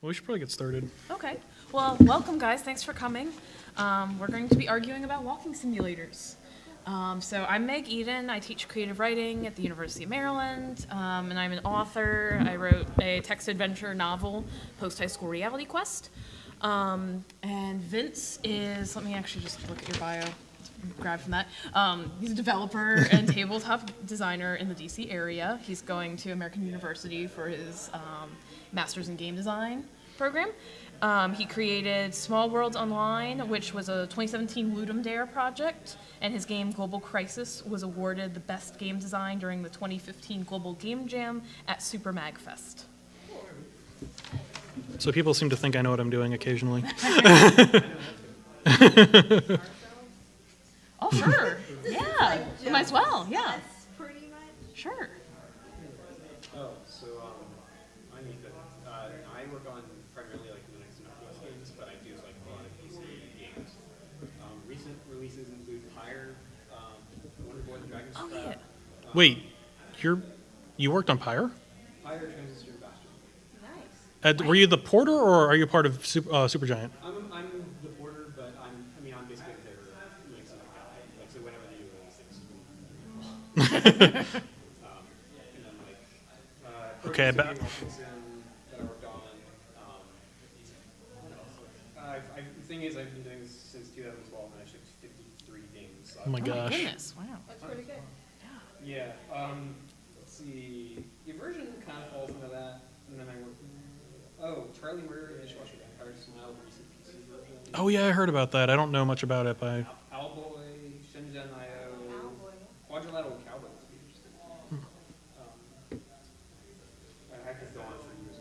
Well, we should probably get started. Okay. Well, welcome, guys. Thanks for coming. We're going to be arguing about walking simulators. So I'm Meg Eden. I teach creative writing at the University of Maryland, and I'm an author. I wrote a text adventure novel, Post-High School Reality Quest. And Vince is, let me actually just look at your bio, grab from that. He's a developer and tabletop designer in the DC area. He's going to American University for his Master's in Game Design program. He created Small Worlds Online, which was a 2017 Ludum Dare project, and his game Global Crisis was awarded the best game design during the 2015 Global Game Jam at Super MAGFest. So people seem to think I know what I'm doing occasionally. Oh, sure. Yeah. You might as well. Yeah. Yes, pretty much. Sure. I'm Ethan. I work on primarily like Linux and OS games, but I do like a lot of PC games. Recent releases include Pyre, Wonder Boy: The Dragon's Oh, Trap. yeah. Wait, you worked on Pyre? Pyre, Transistor, Bastion. Nice. Were you the porter, or are you part of Supergiant? I'm the porter, but I'm basically their Linux and guy. Like so, whenever they do release things. And then like Okay, Game Washington that I worked on. The thing is, I've been doing this since 2012, and I shipped 53 games. So Oh my Oh, my gosh. goodness. Wow. That's pretty good. Yeah. Let's see. The version kind of falls into that, and then I work. Oh, Charlie Murder and Dishwasher Vampire Smile, recent PC version. Oh yeah, I heard about that. I don't know much about it, but Owlboy, Shenzhen IO, Owlboy. Quadrilateral Cowboy would be interesting. I could go on for years.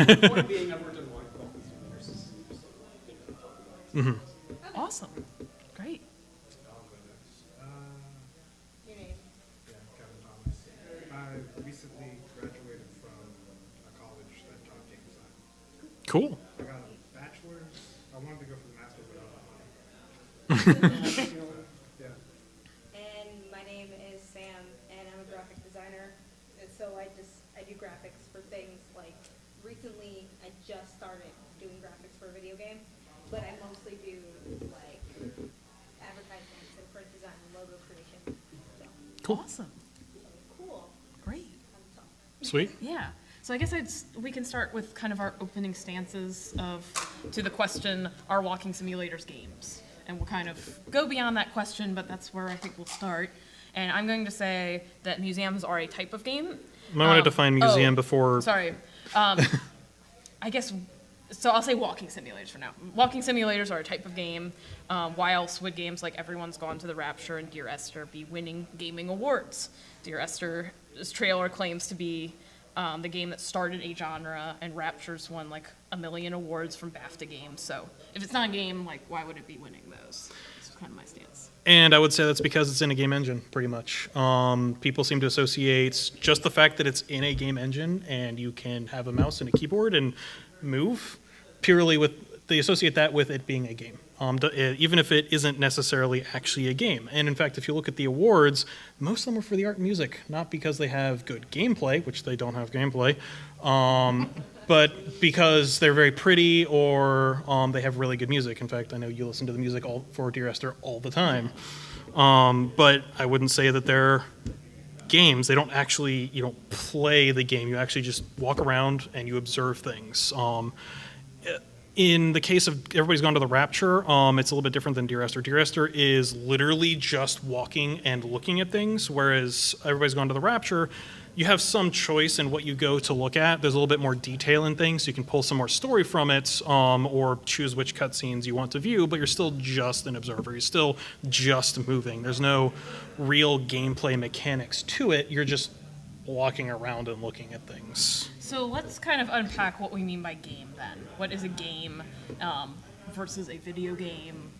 But the point being, I've worked on one couple pieces of nurses and just like things I'm talking about. Awesome. Great. Your name? Yeah, Kevin Thomas. I recently graduated from a college that taught game design. cool. I got a bachelor's. I wanted to go for the master's, but I don't have money. Yeah. And my name is Sam, and I'm a graphic designer. And so I do graphics for things like, recently I just started doing graphics for a video game, but I mostly do like advertisements and print design and logo creation. So, Cool. Awesome. cool. Great. I'm sorry. Sweet. Yeah. So I guess we can start with kind of our opening stances to the question, are walking simulators games? And we'll kind of go beyond that question, but that's where I think we'll start. And I'm going to say that museums are a type of game. Might want to define museum oh, before. Sorry. I guess, so I'll say walking simulators for now. Walking simulators are a type of game. Why else would games like Everyone's Gone to the Rapture and Dear Esther be winning gaming awards? Dear Esther's trailer claims to be the game that started a genre, and Rapture's won like 1 million awards from BAFTA games. So if it's not a game, like, why would it be winning those? That's kind of my stance. And I would say that's because it's in a game engine, pretty much. People seem to associate just the fact that it's in a game engine and you can have a mouse and a keyboard and move purely with, they associate that with it being a game, even if it isn't necessarily actually a game. And in fact, if you look at the awards, most of them are for the art and music, not because they have good gameplay, which they don't have gameplay, but because they're very pretty or they have really good music. In fact, I know you listen to the music for Dear Esther all the time. But I wouldn't say that they're games. They don't actually, you don't play the game. You actually just walk around and you observe things. In the case of Everybody's Gone to the Rapture, it's a little bit different than Dear Esther. Dear Esther is literally just walking and looking at things, whereas Everybody's Gone to the Rapture, you have some choice in what you go to look at. There's a little bit more detail in things. You can pull some more story from it, or choose which cutscenes you want to view, but you're still just an observer. You're still just moving. There's no real gameplay mechanics to it. You're just walking around and looking at things. So let's kind of unpack what we mean by game then. What is a game versus a video game?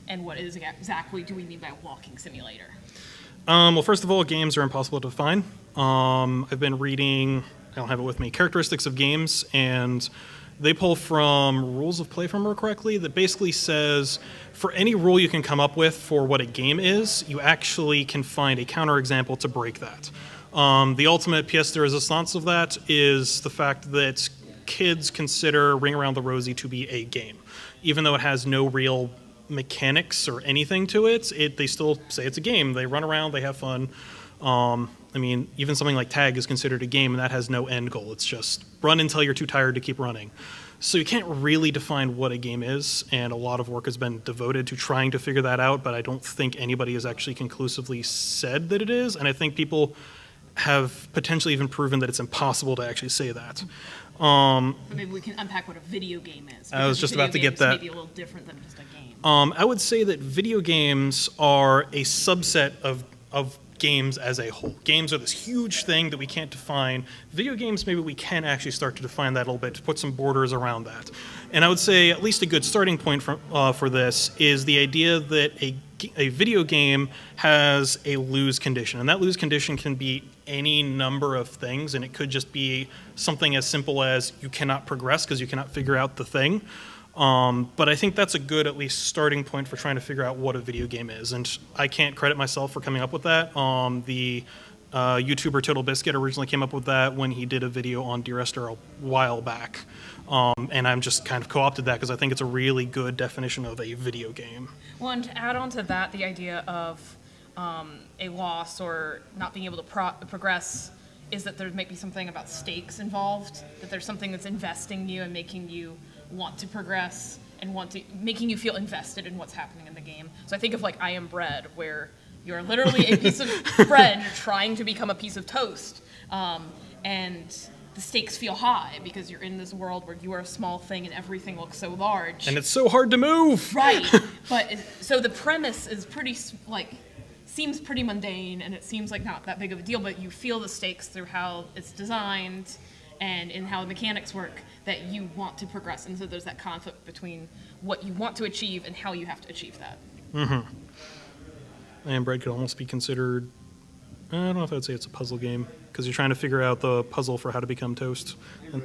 And what is exactly do we mean by walking simulator? Well, first of all, games are impossible to define. I've been reading, I don't have it with me, characteristics of games, and they pull from Rules of Play, if I remember correctly, that basically says for any rule you can come up with for what a game is, you actually can find a counterexample to break that. The ultimate pièce de résistance of that is the fact that kids consider Ring Around the Rosie to be a game. Even though it has no real mechanics or anything to it, they still say it's a game. They run around, they have fun. I mean, even something like tag is considered a game, and that has no end goal. It's just run until you're too tired to keep running. So you can't really define what a game is, and a lot of work has been devoted to trying to figure that out, but I don't think anybody has actually conclusively said that it is, and I think people have potentially even proven that it's impossible to actually say that. But maybe we can unpack what a video game is. I was because just video about to game get is that. Maybe a little different than just a game. I would say that video games are a subset of games as a whole. Games are this huge thing that we can't define. Video games, maybe we can actually start to define that a little bit, to put some borders around that. And I would say at least a good starting point for this is the idea that a video game has a lose condition. And that lose condition can be any number of things, and it could just be something as simple as you cannot progress because you cannot figure out the thing. But I think that's a good, at least, starting point for trying to figure out what a video game is. And I can't credit myself for coming up with that. The YouTuber Total Biscuit originally came up with that when he did a video on Dear Esther a while back. And I'm just kind of co-opted that because I think it's a really good definition of a video game. Well, and to add on to that, the idea of a loss or not being able to progress is that there might be something about stakes involved, that there's something that's investing you and making you want to progress and making you feel invested in what's happening in the game. So I think of like I Am Bread, where you're literally a piece of bread, you're trying to become a piece of toast, and the stakes feel high because you're in this world where you are a small thing and everything looks so large. And it's so hard to move! Right, so the premise is seems pretty mundane, and it seems like not that big of a deal, but you feel the stakes through how it's designed and in how the mechanics work, that you want to progress. And so there's that conflict between what you want to achieve and how you have to achieve that. And Bread could almost be considered, I don't know if I'd say it's a puzzle game, because you're trying to figure out the puzzle for how to become toast. And-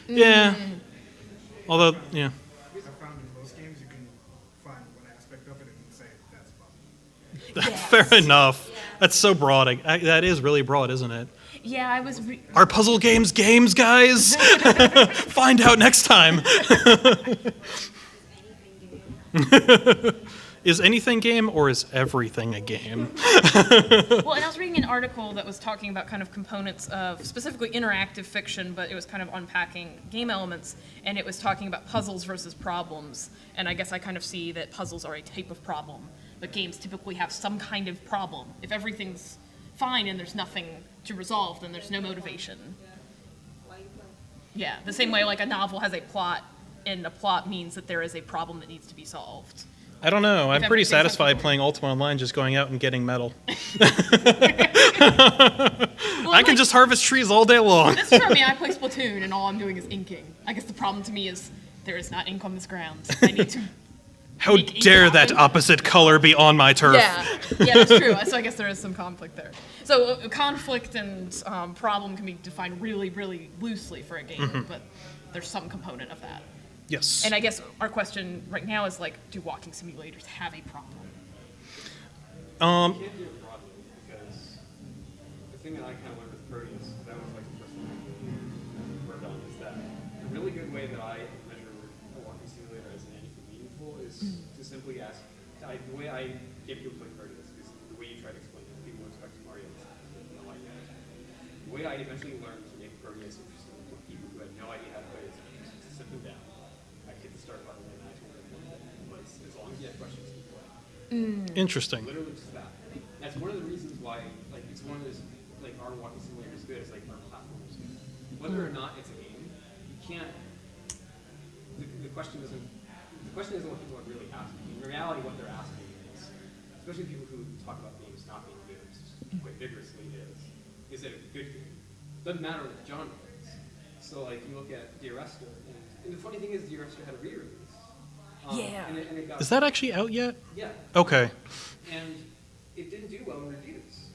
yeah. Although, yeah. I found in most games you can find one aspect of it and say that's possible. Fair enough. That's so broad. That is really broad, isn't it? Yeah, I was... Are puzzle games games, guys? Find out next time. Is anything game or is everything a game? Well, and I was reading an article that was talking about kind of components of specifically interactive fiction, but it was kind of unpacking game elements, and it was talking about puzzles versus problems. And I guess I kind of see that puzzles are a type of problem, but games typically have some kind of problem. If everything's fine and there's nothing to resolve, then there's no motivation. Yeah, the same way like a novel has a plot, and a plot means that there is a problem that needs to be solved. I don't know. I'm If pretty everything's satisfied okay. playing Ultima Online, just going out and getting metal. Well, I can just harvest trees all day long. That's true. I mean, I play Splatoon, and all I'm doing is inking. I guess the problem to me is there is not ink on this ground. I need to. How make ink dare that happen. opposite color be on my turf? Yeah, that's true. So I guess there is some conflict there. So conflict and problem can be defined really, really loosely for a game, but there's some component of that. Yes. And I guess our question right now is like, do walking simulators have a problem? You can't do it broadly because the thing that I kind of learned with Proteus, that was like the first thing I worked on, is that a really good way that I measure a walking simulator as anything meaningful is to simply ask. The way I get people to play Proteus is the way you try to explain it. People expect Mario to know like that. The way I eventually learned to make Proteus interesting with people who had no idea how to play it is to sit them down. I hit the start button and I told them one thing, but as long as you have questions, keep playing. Interesting. Literally just that. That's one of the reasons why, like, it's one of those, like, our walking simulator is good. It's like our platform is good. Whether or not it's a game, you can't. The question isn't. The question isn't what people are really asking. In reality, what they're asking is, especially people who talk about games not being games quite vigorously, is it a good game? Doesn't matter what the genre is. So, like, you look at Dear Esther, and the funny thing is, Dear Esther had a re-release. Yeah. And it got, Is that actually out yet? Yeah. Okay. And it didn't do well in reviews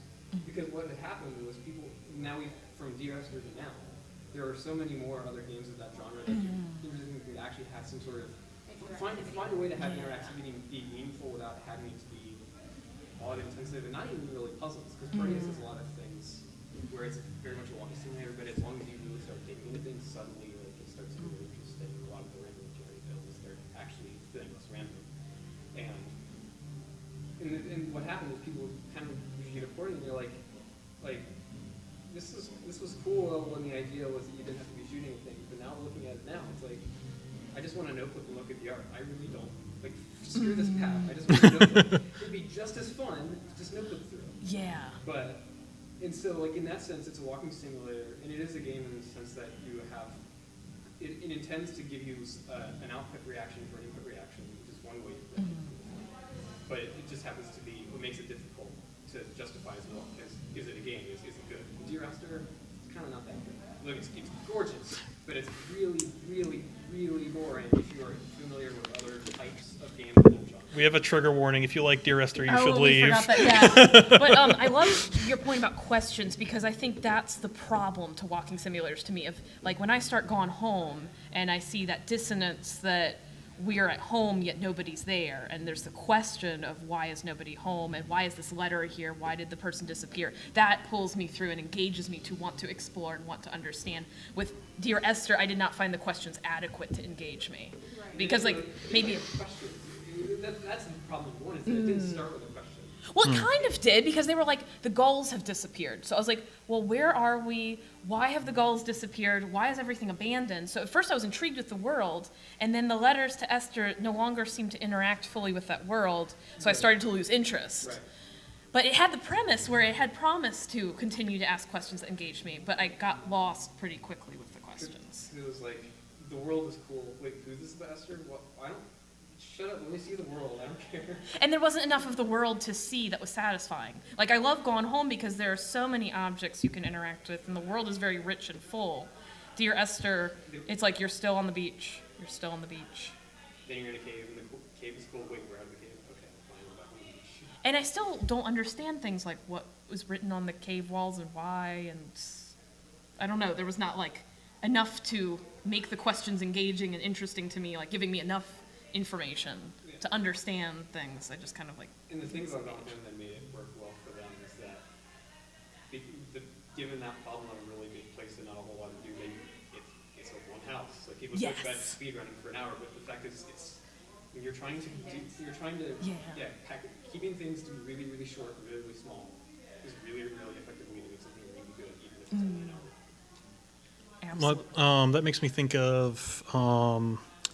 because what had happened was people now from Dear Esther to now, there are so many more other games of that genre that you actually have some sort of find a way to have interactivity be meaningful without having it to be all intensive and not even really puzzles because Proteus has a lot of things where it's very much a walking simulator, but as long as you really start digging into things, suddenly like it starts to be really interesting. A lot of the random generated builds, they're actually things random. And what happened is people kind of usually get bored and they're like this was cool when the idea was that you didn't have to be shooting things, but now looking at it now, it's like I just want a notebook and look at the art. I really don't like screw this path. I just want a notebook. It'd be just as fun to just notebook through it. Yeah. But and so like in that sense, it's a walking simulator, and it is a game in the sense that you have it intends to give you an output reaction for an input reaction, which is one way to play it. But it just happens to be what makes it difficult to justify as well. Is it a game? Is it good? Dear Esther, it's kind of not that good. Look, it's gorgeous, but it's really, really, really boring if you are familiar with other types of games. We have a trigger warning. If you like Dear Esther, you should we leave. forgot that, yeah. But I love your point about questions, because I think that's the problem to walking simulators to me. Of like when I start Gone Home and I see that dissonance that we're at home yet nobody's there, and there's the question of why is nobody home and why is this letter here, why did the person disappear, that pulls me through and engages me to want to explore and want to understand. With Dear Esther, I did not find the questions adequate to engage me. Right. Because like maybe That's the problem. One is that it didn't start with a question. well, it kind of did, because they were like, the gulls have disappeared. So I was like, well, where are we? Why have the gulls disappeared? Why is everything abandoned? So at first I was intrigued with the world, and then the letters to Esther no longer seemed to interact fully with that world, so I started to lose interest. Right. But it had the premise where it had promised to continue to ask questions that engaged me, but I got lost pretty quickly with the questions. It was like, the world is cool. Wait, who's this about Esther? What? I don't. Shut up, let me see the world, I don't care. And there wasn't enough of the world to see that was satisfying. Like, I love Gone Home because there are so many objects you can interact with, and the world is very rich and full. Dear Esther, it's like you're still on the beach. You're still on the beach. Then you're in a cave, and the cave is cool. Wait, we're out of the cave? Okay, fine, we're back on the beach. And I still don't understand things like what was written on the cave walls and why, and I don't know, there was not, like, enough to make the questions engaging and interesting to me, like giving me enough information to understand things. I just kind of like. And the things about Gone Home that made it work well for them is that, given that problem of a really big place and not a whole lot to do, it's a one house. Like people talk about speedrunning for an hour, but the fact is, you're trying to keeping things to be really, really short, really, really small is really, really effective way to make something really good, even if it's only an hour. Absolutely. That makes me think of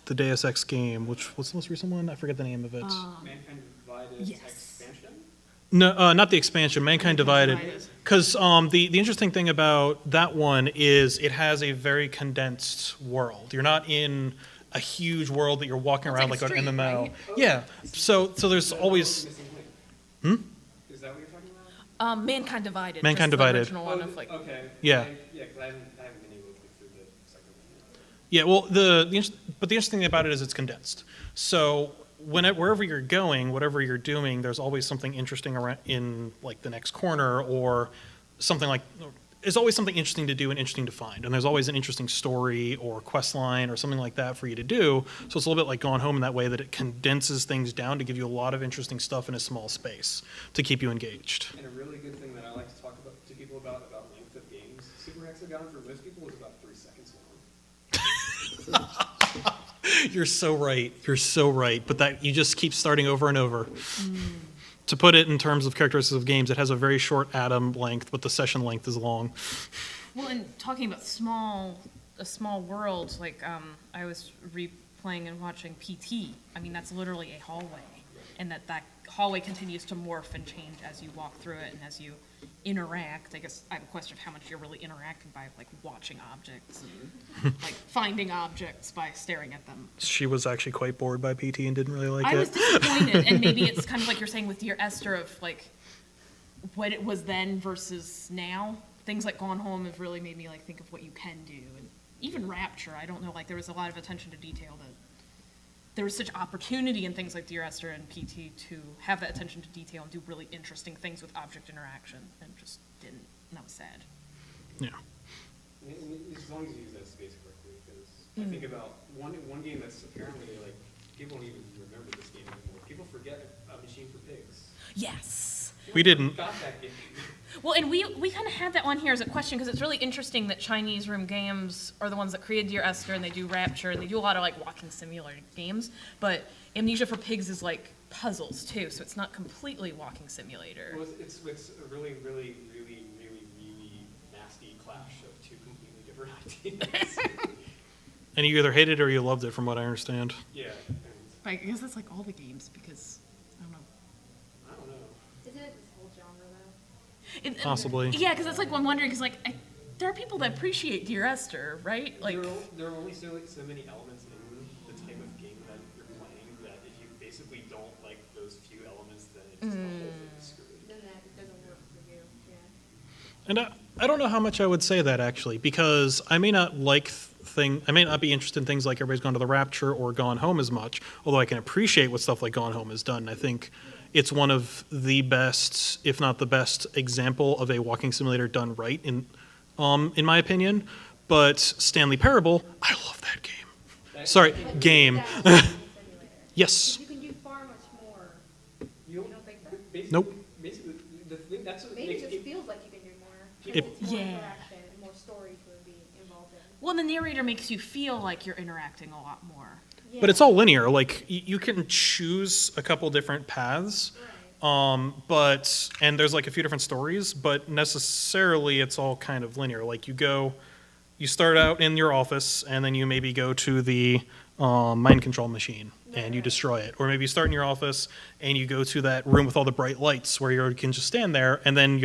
the Deus Ex game, what's the most recent one? I forget the name of it. Mankind Divided Yes. expansion? No, not the expansion, Mankind Divided. Because the interesting thing about that one is it has a very condensed world. You're not in a huge world that you're walking around like like a an street, MMO. right? Yeah, so there's always. Missing link. Is that what you're talking about? Mankind Divided. Mankind just Divided. The original one of like. Okay. Yeah. Yeah, because I haven't been able to click through the second one yet. Yeah, well, the interesting thing about it is it's condensed. So wherever you're going, whatever you're doing, there's always something interesting around in like the next corner, or something like. There's always something interesting to do and interesting to find, and there's always an interesting story or quest line or something like that for you to do. So it's a little bit like Gone Home in that way, that it condenses things down to give you a lot of interesting stuff in a small space to keep you engaged. And a really good thing that I like to talk to people about length of games. Super Hexagon for most people is about 3 seconds long. You're so right. You're so right. But that you just keep starting over and over. To put it in terms of characteristics of games, it has a very short atom length, but the session length is long. Well, and talking about a small world, like I was replaying and watching PT. I mean, that's literally a hallway, and that hallway continues to morph and change as you walk through it and as you interact. I guess I have a question of how much you're really interacting by like watching objects, like finding objects by staring at them. She was actually quite bored by PT and didn't really like I it. was disappointed, and maybe it's kind of like you're saying with Dear Esther of like what it was then versus now. Things like Gone Home have really made me like think of what you can do, and even Rapture. I don't know, like there was a lot of attention to detail that there was such opportunity in things like Dear Esther and PT to have that attention to detail and do really interesting things with object interaction, and just didn't. And that was sad. Yeah. And as long as you use that space correctly, because I think about one game that's apparently like people don't even remember this game anymore. People forget A Machine for Pigs. Yes. We didn't. Got that game. Well, and we kind of had that on here as a question because it's really interesting that Chinese Room Games are the ones that created Dear Esther, and they do Rapture, and they do a lot of like walking simulator games. But Amnesia for Pigs is like puzzles too, so it's not completely walking simulator. Well, it's a really, really, really, really, really nasty clash of two completely different ideas. And you either hated it or you loved it, from what I understand. Yeah. I guess that's like all the games because I don't know. I don't know. Isn't it this whole genre though? Possibly. Yeah, because that's like what I'm wondering because like there are people that appreciate Dear Esther, right? Like. There are only so many elements in the type of game that you're playing that if you basically don't like those few elements, then it's just the whole thing is screwed. Then that doesn't work for you. Yeah. And I don't know how much I would say that actually, because I may not I may not be interested in things like Everybody's Gone to the Rapture or Gone Home as much, although I can appreciate what stuff like Gone Home has done. I think it's one of the best, if not the best, example of a walking simulator done right, in my opinion. But Stanley Parable, I love that game. Sorry, game. Yes. You can do far much more. You don't think so? Basically, Nope. Basically, the thing that's what Maybe makes it just people. feels like you can do more. It- It's more Yeah. interaction and more story to be involved in. Well, the narrator makes you feel like you're interacting a lot more. But it's all linear. Like you can choose a couple different paths, and there's like a few different stories, but necessarily it's all kind of linear. Like you start out in your office, and then you maybe go to the mind control machine and you destroy it, or maybe you start in your office and you go to that room with all the bright lights where you can just stand there, and then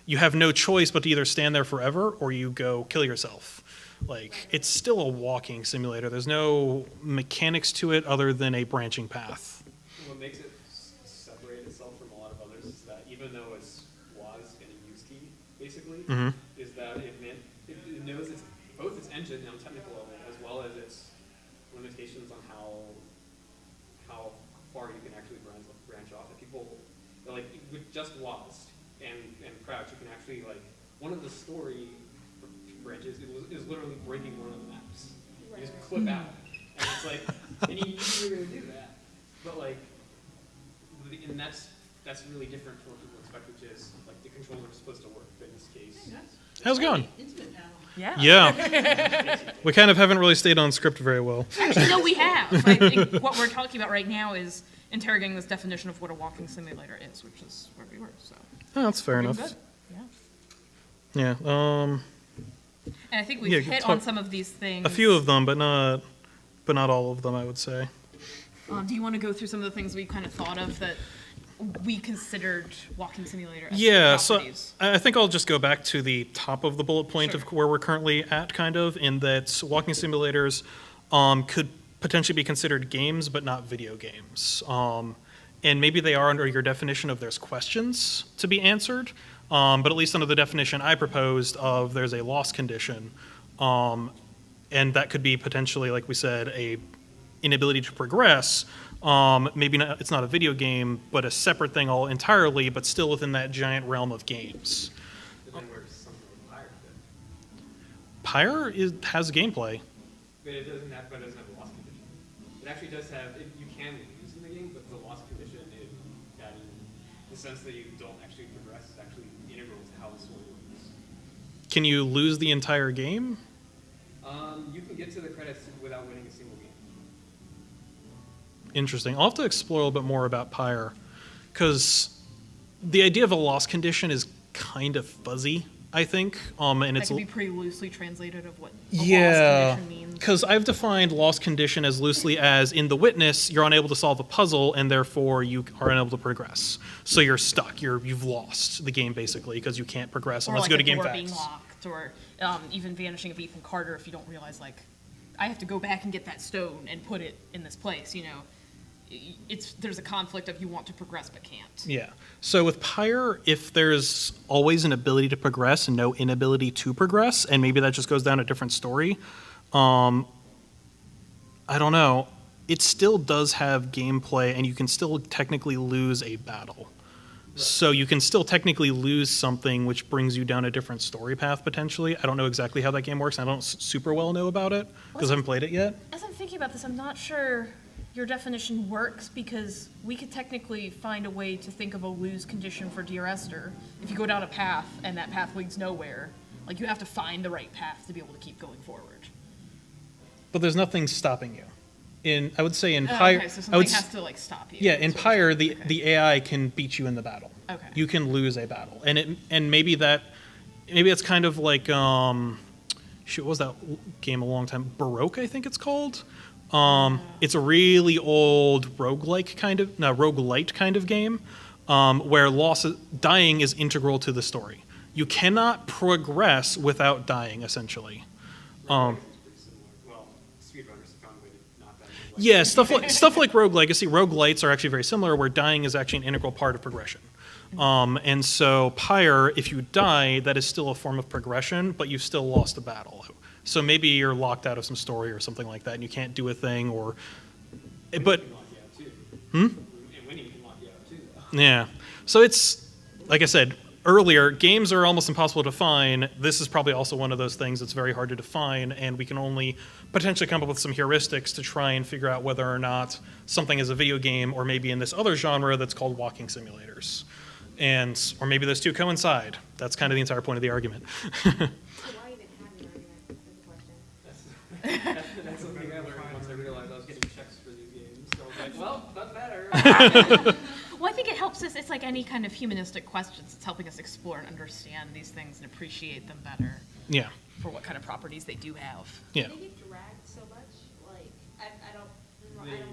you have no choice but to either stand there forever or you go kill yourself. Like, it's still a walking simulator. There's no mechanics to it other than a branching path. What makes it separate itself from a lot of others is that even though it's WAS and a use key, basically, is that it knows both its engine on a technical level as well as its limitations on how far you can actually branch off. And people, like, with just WAS and Crouch, you can actually, like, one of the story branches is literally breaking one of the maps. You just clip out, and it's like, and you knew you were gonna do that, but like, and that's really different from what people expect, which is like the controller is supposed to work. But in this case, How's it going? Yeah. Yeah. We kind of haven't really stayed on script very well. Actually, no, we have. I think what we're talking about right now is interrogating this definition of what a walking simulator is, which is where we were. So. Oh, that's fair Doing enough. good. Yeah. Yeah. And I think we've Yeah, hit talk- on some of these things. A few of them, but not all of them, I would say. Do you want to go through some of the things we kind of thought of that we considered walking simulator as Yeah, so properties? I think I'll just go back to the top of the bullet point of Sure. where we're currently at, kind of, in that walking simulators could potentially be considered games, but not video games. And maybe they are under your definition of there's questions to be answered, but at least under the definition I proposed of there's a loss condition, and that could be potentially, like we said, a inability to progress. Maybe not, it's not a video game, but a separate thing all entirely, but still within that giant realm of games. but then where's something like Pyre Pyre fit? has gameplay. But it doesn't have a loss condition. It actually does have. You can lose in the game, but the loss condition is that in the sense that you don't actually progress is actually integral to how the story works. Can you lose the entire game? You can get to the credits without winning a single game. Interesting. I'll have to explore a little bit more about Pyre, because the idea of a loss condition is kind of fuzzy, I think, and That it's could be pretty loosely translated of what a yeah, loss condition means. because I've defined loss condition as loosely as in the witness you're unable to solve a puzzle and therefore you are unable to progress. So you're stuck. You've lost the game basically because you can't progress Or unless like you go a to game door facts. being locked, or even vanishing of Ethan Carter if you don't realize, like, I have to go back and get that stone and put it in this place, you know. There's a conflict of you want to progress but can't. Yeah. So with Pyre, if there's always an ability to progress and no inability to progress, and maybe that just goes down a different story, I don't know. It still does have gameplay, and you can still technically lose a battle. So you can still technically lose something, which brings you down a different story path potentially. I don't know exactly how that game works. I don't super well know about it because I haven't played it yet. As I'm thinking about this, I'm not sure your definition works because we could technically find a way to think of a lose condition for Dear Esther. If you go down a path and that path leads nowhere, like you have to find the right path to be able to keep going forward. But there's nothing stopping you. I would say in Oh, Pyre, okay, so something has to like stop you. yeah, in Sort of Pyre, thing. Okay. the AI can beat you in the battle. Okay. You can lose a battle, and maybe it's kind of like shoot, what was that game a long time? Baroque, I think it's called. It's a really old roguelite kind of game where dying is integral to the story. You cannot progress without dying, essentially. Roguelike is pretty similar. Well, speedrunners have found a way to not die. Yeah, stuff like Rogue Legacy, roguelites are actually very similar, where dying is actually an integral part of progression. And so Pyre, if you die, that is still a form of progression, but you've still lost a battle. So maybe you're locked out of some story or something like that, and you can't do a thing, but Can lock you out too. And winning can lock you out too, though. yeah. So it's, like I said earlier, games are almost impossible to define. This is probably also one of those things that's very hard to define, and we can only potentially come up with some heuristics to try and figure out whether or not something is a video game, or maybe in this other genre that's called walking simulators. Or maybe those two coincide. That's kind of the entire point of the argument. So why even have an argument is the question. That's something I learned once I realized I was getting checks for these games. So I was like, well, doesn't matter. Well, I think it helps us. It's like any kind of humanistic questions. It's helping us explore and understand these things and appreciate them better Yeah. for what kind of properties they do have. Yeah. They get dragged so much. Like I don't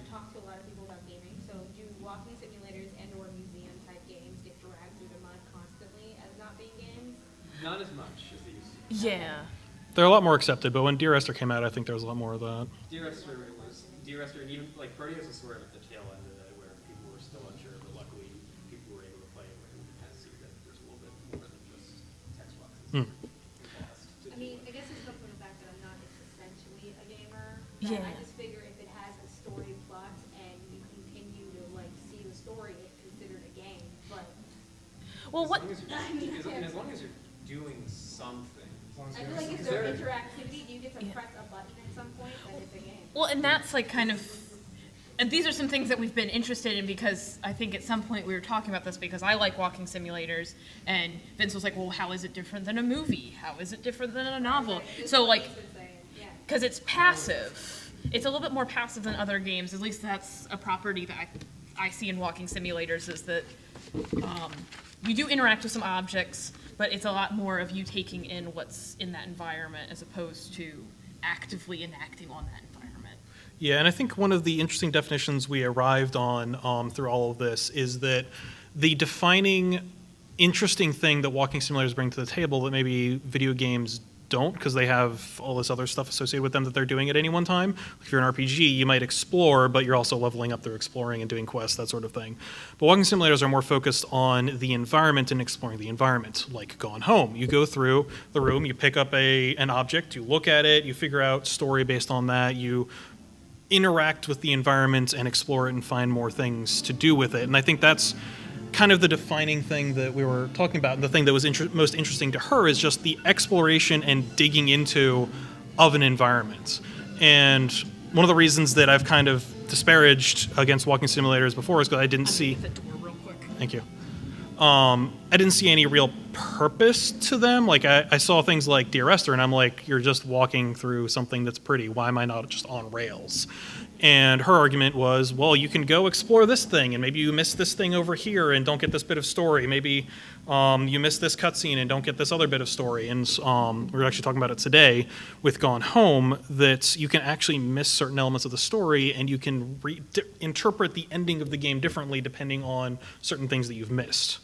talk to a lot of people about gaming. So do walking simulators and/or museum type games get dragged through the mud constantly as not being games? Not as much as they used to. Yeah. They're a lot more accepted, but when Dear Esther came out, I think there was a lot more of that. Dear Esther, and even like Proteus is sort of at the tail end of it, where people were still unsure, but luckily people were able to play it, where we kind of see that there's a little bit more than just text boxes. I mean, I guess it's come from the fact that I'm not essentially a gamer. Yeah. I just figure if it has a story plot and you continue to like see the story, it's considered a game. But Well, what? As long as you're doing something. I feel like if there's interactivity, you get to press a button at some point, then it's a game. Well, and that's like kind of, and these are some things that we've been interested in because I think at some point we were talking about this because I like walking simulators, and Vince was like, well, how is it different than a movie? How is it different than a novel? So like, Yeah. because it's passive. It's a little bit more passive than other games. At least that's a property that I see in walking simulators is that you do interact with some objects, but it's a lot more of you taking in what's in that environment as opposed to actively enacting on that environment. Yeah, and I think one of the interesting definitions we arrived on through all of this is that the defining interesting thing that walking simulators bring to the table that maybe video games don't, because they have all this other stuff associated with them that they're doing at any one time. If you're an RPG, you might explore, but you're also leveling up through exploring and doing quests, that sort of thing. But walking simulators are more focused on the environment and exploring the environment, like Gone Home. You go through the room, you pick up an object, you look at it, you figure out story based on that, you interact with the environment and explore it and find more things to do with it. And I think that's kind of the defining thing that we were talking about. And the thing that was most interesting to her is just the exploration and digging into of an environment. And one of the reasons that I've kind of disparaged against walking simulators before is because I didn't see... The door real quick. Thank you. I didn't see any real purpose to them. Like, I saw things like Dear Esther, and I'm like, you're just walking through something that's pretty. Why am I not just on rails? And her argument was, well, you can go explore this thing, and maybe you miss this thing over here and don't get this bit of story. Maybe you miss this cutscene and don't get this other bit of story. And we were actually talking about it today with Gone Home, that you can actually miss certain elements of the story, and you can interpret the ending of the game differently depending on certain things that you've missed.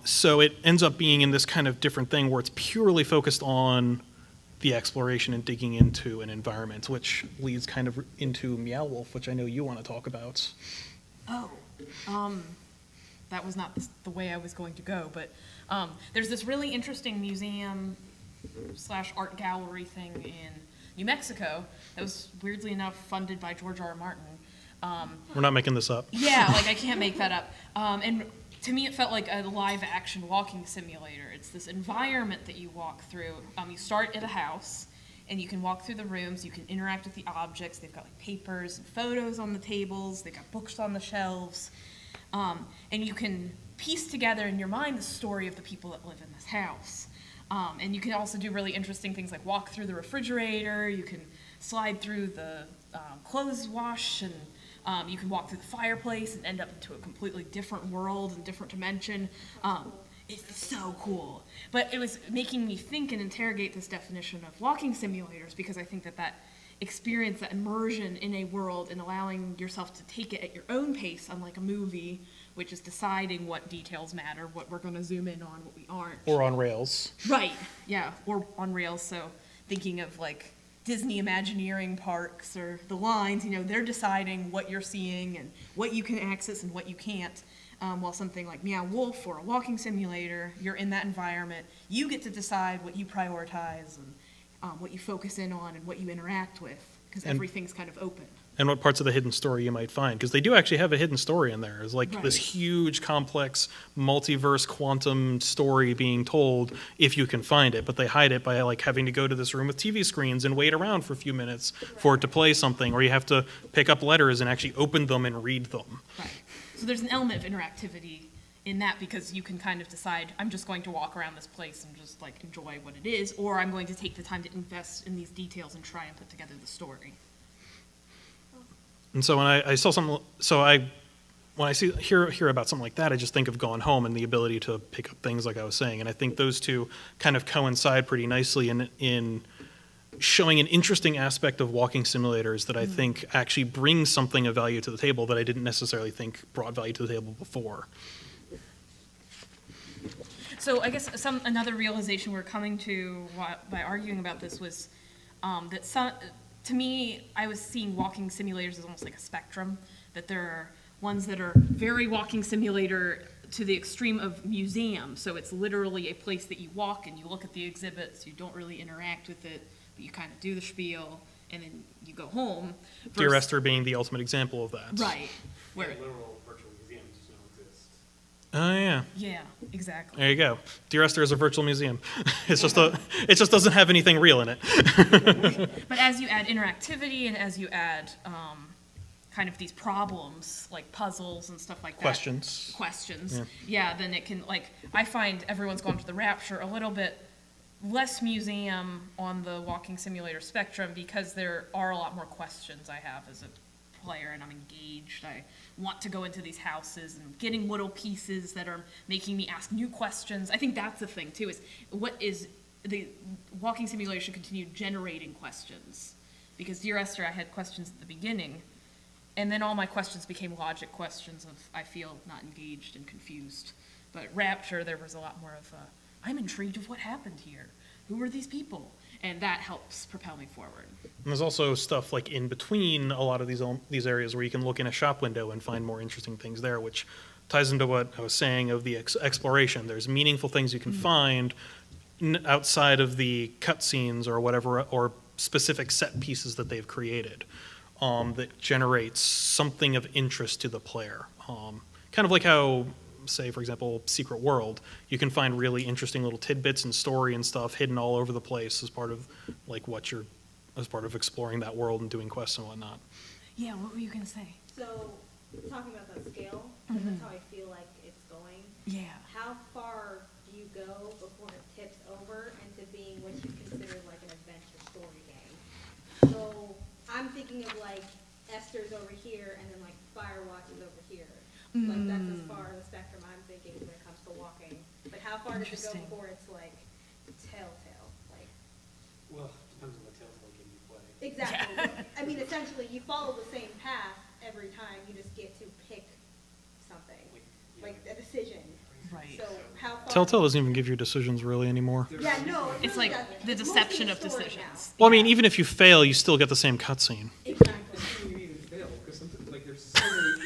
So it ends up being in this kind of different thing where it's purely focused on the exploration and digging into an environment, which leads kind of into Meow Wolf, which I know you want to talk about. Oh, that was not the way I was going to go, but there's this really interesting museum / art gallery thing in New Mexico that was weirdly enough funded by George R. R. Martin. We're not making this up. Yeah, like I can't make that up. And to me, it felt like a live-action walking simulator. It's this environment that you walk through. You start at a house, and you can walk through the rooms, you can interact with the objects. They've got like papers and photos on the tables, they've got books on the shelves, and you can piece together in your mind the story of the people that live in this house. And you can also do really interesting things like walk through the refrigerator, you can slide through the clothes wash, and you can walk through the fireplace and end up into a completely different world and different dimension. It's so cool. But it was making me think and interrogate this definition of walking simulators, because I think that experience, that immersion in a world and allowing yourself to take it at your own pace, unlike a movie, which is deciding what details matter, what we're going to zoom in on, what we aren't. Or on rails. Right, yeah, or on rails. So thinking of like Disney Imagineering parks or the lines, they're deciding what you're seeing and what you can access and what you can't. While something like Meow Wolf or a walking simulator, you're in that environment. You get to decide what you prioritize and what you focus in on and what you interact with, because everything's kind of open. And what parts of the hidden story you might find, because they do actually have a hidden story in there. It's like this huge, complex, multiverse, quantum story being told if you can find it, but they hide it by like having to go to this room with TV screens and wait around for a few minutes for it to play something, or you have to pick up letters and actually open them and read them. Right. So there's an element of interactivity in that, because you can kind of decide, I'm just going to walk around this place and just like enjoy what it is, or I'm going to take the time to invest in these details and try and put together the story. And so when I saw something, when I hear about something like that, I just think of Gone Home and the ability to pick up things like I was saying. And I think those two kind of coincide pretty nicely in showing an interesting aspect of walking simulators that I think actually brings something of value to the table that I didn't necessarily think brought value to the table before. So I guess another realization we're coming to by arguing about this was that to me, I was seeing walking simulators as almost like a spectrum, that there are ones that are very walking simulator to the extreme of museum. So it's literally a place that you walk and you look at the exhibits, you don't really interact with it, but you kind of do the spiel, and then you go home. Dear Esther being the ultimate example of that. Right. Where Where, literal virtual museums don't exist. Oh, yeah. yeah, exactly. There you go. Dear Esther is a virtual museum. It just doesn't have anything real in it. But as you add interactivity and as you add kind of these problems, like puzzles and stuff like that. Questions. Yeah, then it can, like, I find Everyone's Gone to the Rapture a little bit less museum on the walking simulator spectrum, because there are a lot more questions I have as a player, and I'm engaged. I want to go into these houses and getting little pieces that are making me ask new questions. I think that's the thing too, is what is the walking simulator should continue generating questions, because Dear Esther, I had questions at the beginning, and then all my questions became logic questions of I feel not engaged and confused. But Rapture, there was a lot more of I'm intrigued of what happened here. Who are these people? And that helps propel me forward. And there's also stuff like in between a lot of these areas where you can look in a shop window and find more interesting things there, which ties into what I was saying of the exploration. There's meaningful things you can find outside of the cutscenes or whatever, or specific set pieces that they've created that generates something of interest to the player. Kind of like how, say, for example, Secret World, you can find really interesting little tidbits and story and stuff hidden all over the place as part of like as part of exploring that world and doing quests and whatnot. Yeah, what were you going to say? So, talking about that scale, 'cause that's how I feel like it's going. Yeah. How far do you go before it tips over into being what you consider like an adventure story game? So, I'm thinking of like Esther's over here and then like Firewatch is over here. Like that's as far the spectrum I'm thinking when it comes to walking. But how far does it go Interesting. before it's like Telltale? Like Well, depends on what Telltale game you play. exactly. I mean, essentially, you follow the same path every time. You just get to pick something, like a decision. Right. So how far? Telltale doesn't even give you decisions really anymore. Yeah, no. It It's really like doesn't. the It's deception mostly of a story decisions. Well, I mean, even if you fail, you still get the same cutscene. now. Exactly. You even fail, because something like there's so many.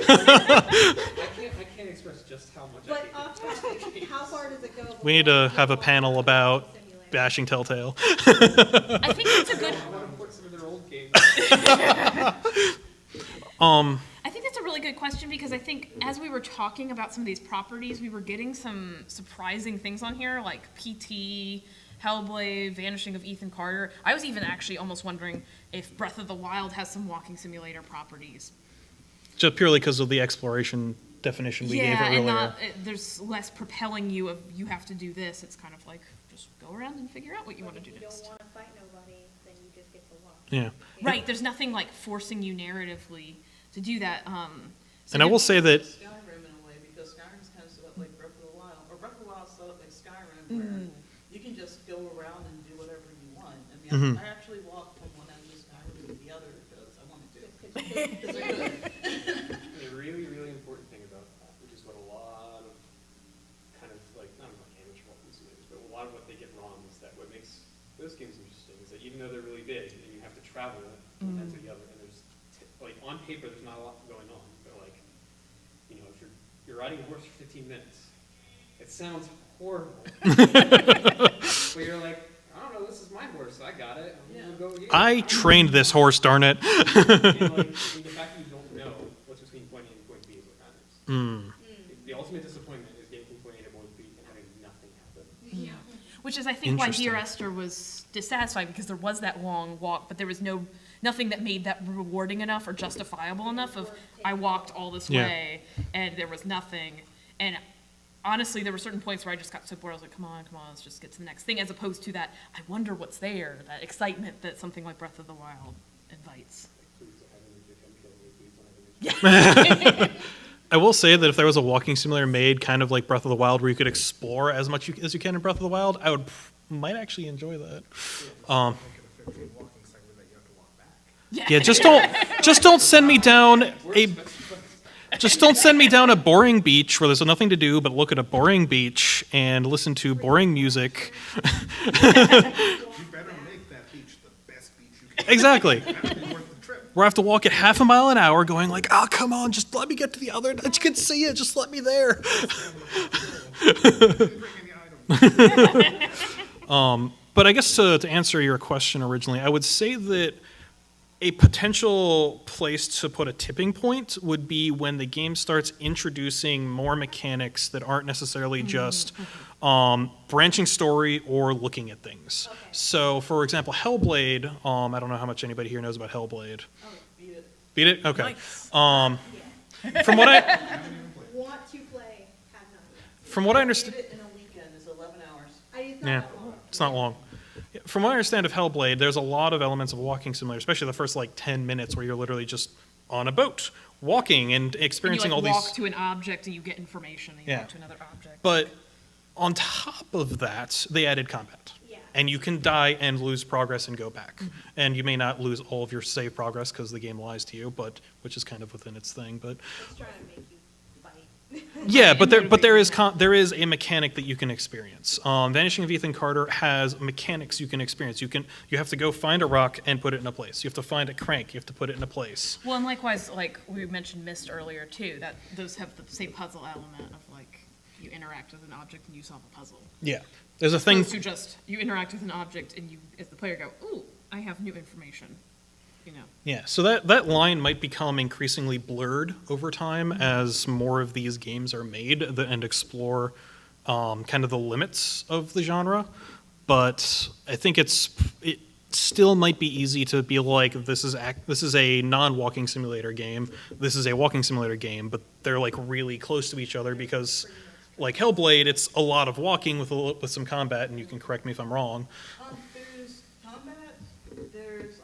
I can't express just how much I But hate off topic, how far does it go? We need to before have a people panel are about simulated? bashing Telltale. I think that's a good. I want to put some of their old games. I think that's a really good question, because I think as we were talking about some of these properties, we were getting some surprising things on here, like PT Hellblade, Vanishing of Ethan Carter. I was even actually almost wondering if Breath of the Wild has some walking simulator properties. Just purely because of the exploration definition we gave Yeah, earlier. and there's less propelling you of you have to do this. It's kind of like just go around and figure out what you want to do If you next. don't want to fight nobody, then you just get to walk. Yeah. Right, there's nothing like forcing you narratively to do that. So And I will say that Skyrim in a way, because Skyrim's kind of set up like Breath of the Wild, or Breath of the Wild's set up like Skyrim, where you can just go around and do whatever you want. I mean, I actually walked from one end of Skyrim to the other because I wanted to. Because I could. A really, really important thing about that, which is what a lot of kind of like, not like amateur walking simulators, but a lot of what they get wrong is that what makes those games interesting is that even though they're really big and you have to travel from one end to the other, and there's like on paper there's not a lot going on, but like, you know, if you're riding a horse for 15 minutes, it sounds horrible. But you're like, I don't know, this is my horse, I got it. I'm gonna go here. I trained this horse, darn it. And, like, the fact that you don't know what's between point A and point B is what matters. The ultimate disappointment is getting from point A to point B and having nothing happen. Which is, I think, why Interesting. Dear Esther was dissatisfied, because there was that long walk, but there was nothing that made that rewarding enough or justifiable enough of, I walked all this Yeah. way, and there was nothing. And honestly, there were certain points where I just got so bored, I was like, come on, let's just get to the next thing, as opposed to that, I wonder what's there, that excitement that something like Breath of the Wild invites. Please don't have any please don't have any. I will say that if there was a walking simulator made kind of like Breath of the Wild, where you could explore as much as you can in Breath of the Wild, I might actually enjoy that. Make it a 15 walking segment that you have to walk back. Yeah, just don't send me down just don't send me down a boring beach where there's nothing to do but look at a boring beach and listen to boring music. You better make that beach the best beach you can. Exactly. That'll be worth the trip. Where I have to walk at half a mile an hour going like, oh, come on, just let me get to the other end. You can see it, just let me there. Didn't bring any items. But I guess to answer your question originally, I would say that a potential place to put a tipping point would be when the game starts introducing more mechanics that aren't necessarily just branching story or looking at things. Okay. So, for example, Hellblade, I don't know how much anybody here knows about Hellblade. Oh, beat it. Beat it? Okay. Nice. From what I Want to play, have not yet. from what I Beat understand, it in a weekend is 11 hours. It's not yeah, that long. it's not long. From what I understand of Hellblade, there's a lot of elements of walking simulator, especially the first like 10 minutes where you're literally just on a boat, walking and And you experiencing like all walk these. to an object and you get information, and you Yeah. walk to another object. But on top of that, they added combat. Yeah. And you can die and lose progress and go back. And you may not lose all of your save progress because the game lies to you, but which is kind of within its thing. But It's trying to make you fight. yeah, but there is a mechanic that you can experience. Vanishing of Ethan Carter has mechanics you can experience. You have to go find a rock and put it in a place. You have to find a crank. You have to put it in a place. Well, and likewise, like we mentioned Myst earlier too, that those have the same puzzle element of like you interact with an object and you solve a puzzle. Yeah, there's a thing. Opposed to just you interact with an object and you, as the player, go, "Ooh, I have new information." You know. Yeah, so that line might become increasingly blurred over time as more of these games are made and explore kind of the limits of the genre. But I think it still might be easy to be like, this is a non-walking simulator game, this is a walking simulator game, but they're like really close to each other because, like Hellblade, it's a lot of walking with some combat, and you can correct me if I'm wrong. There's combat, there's,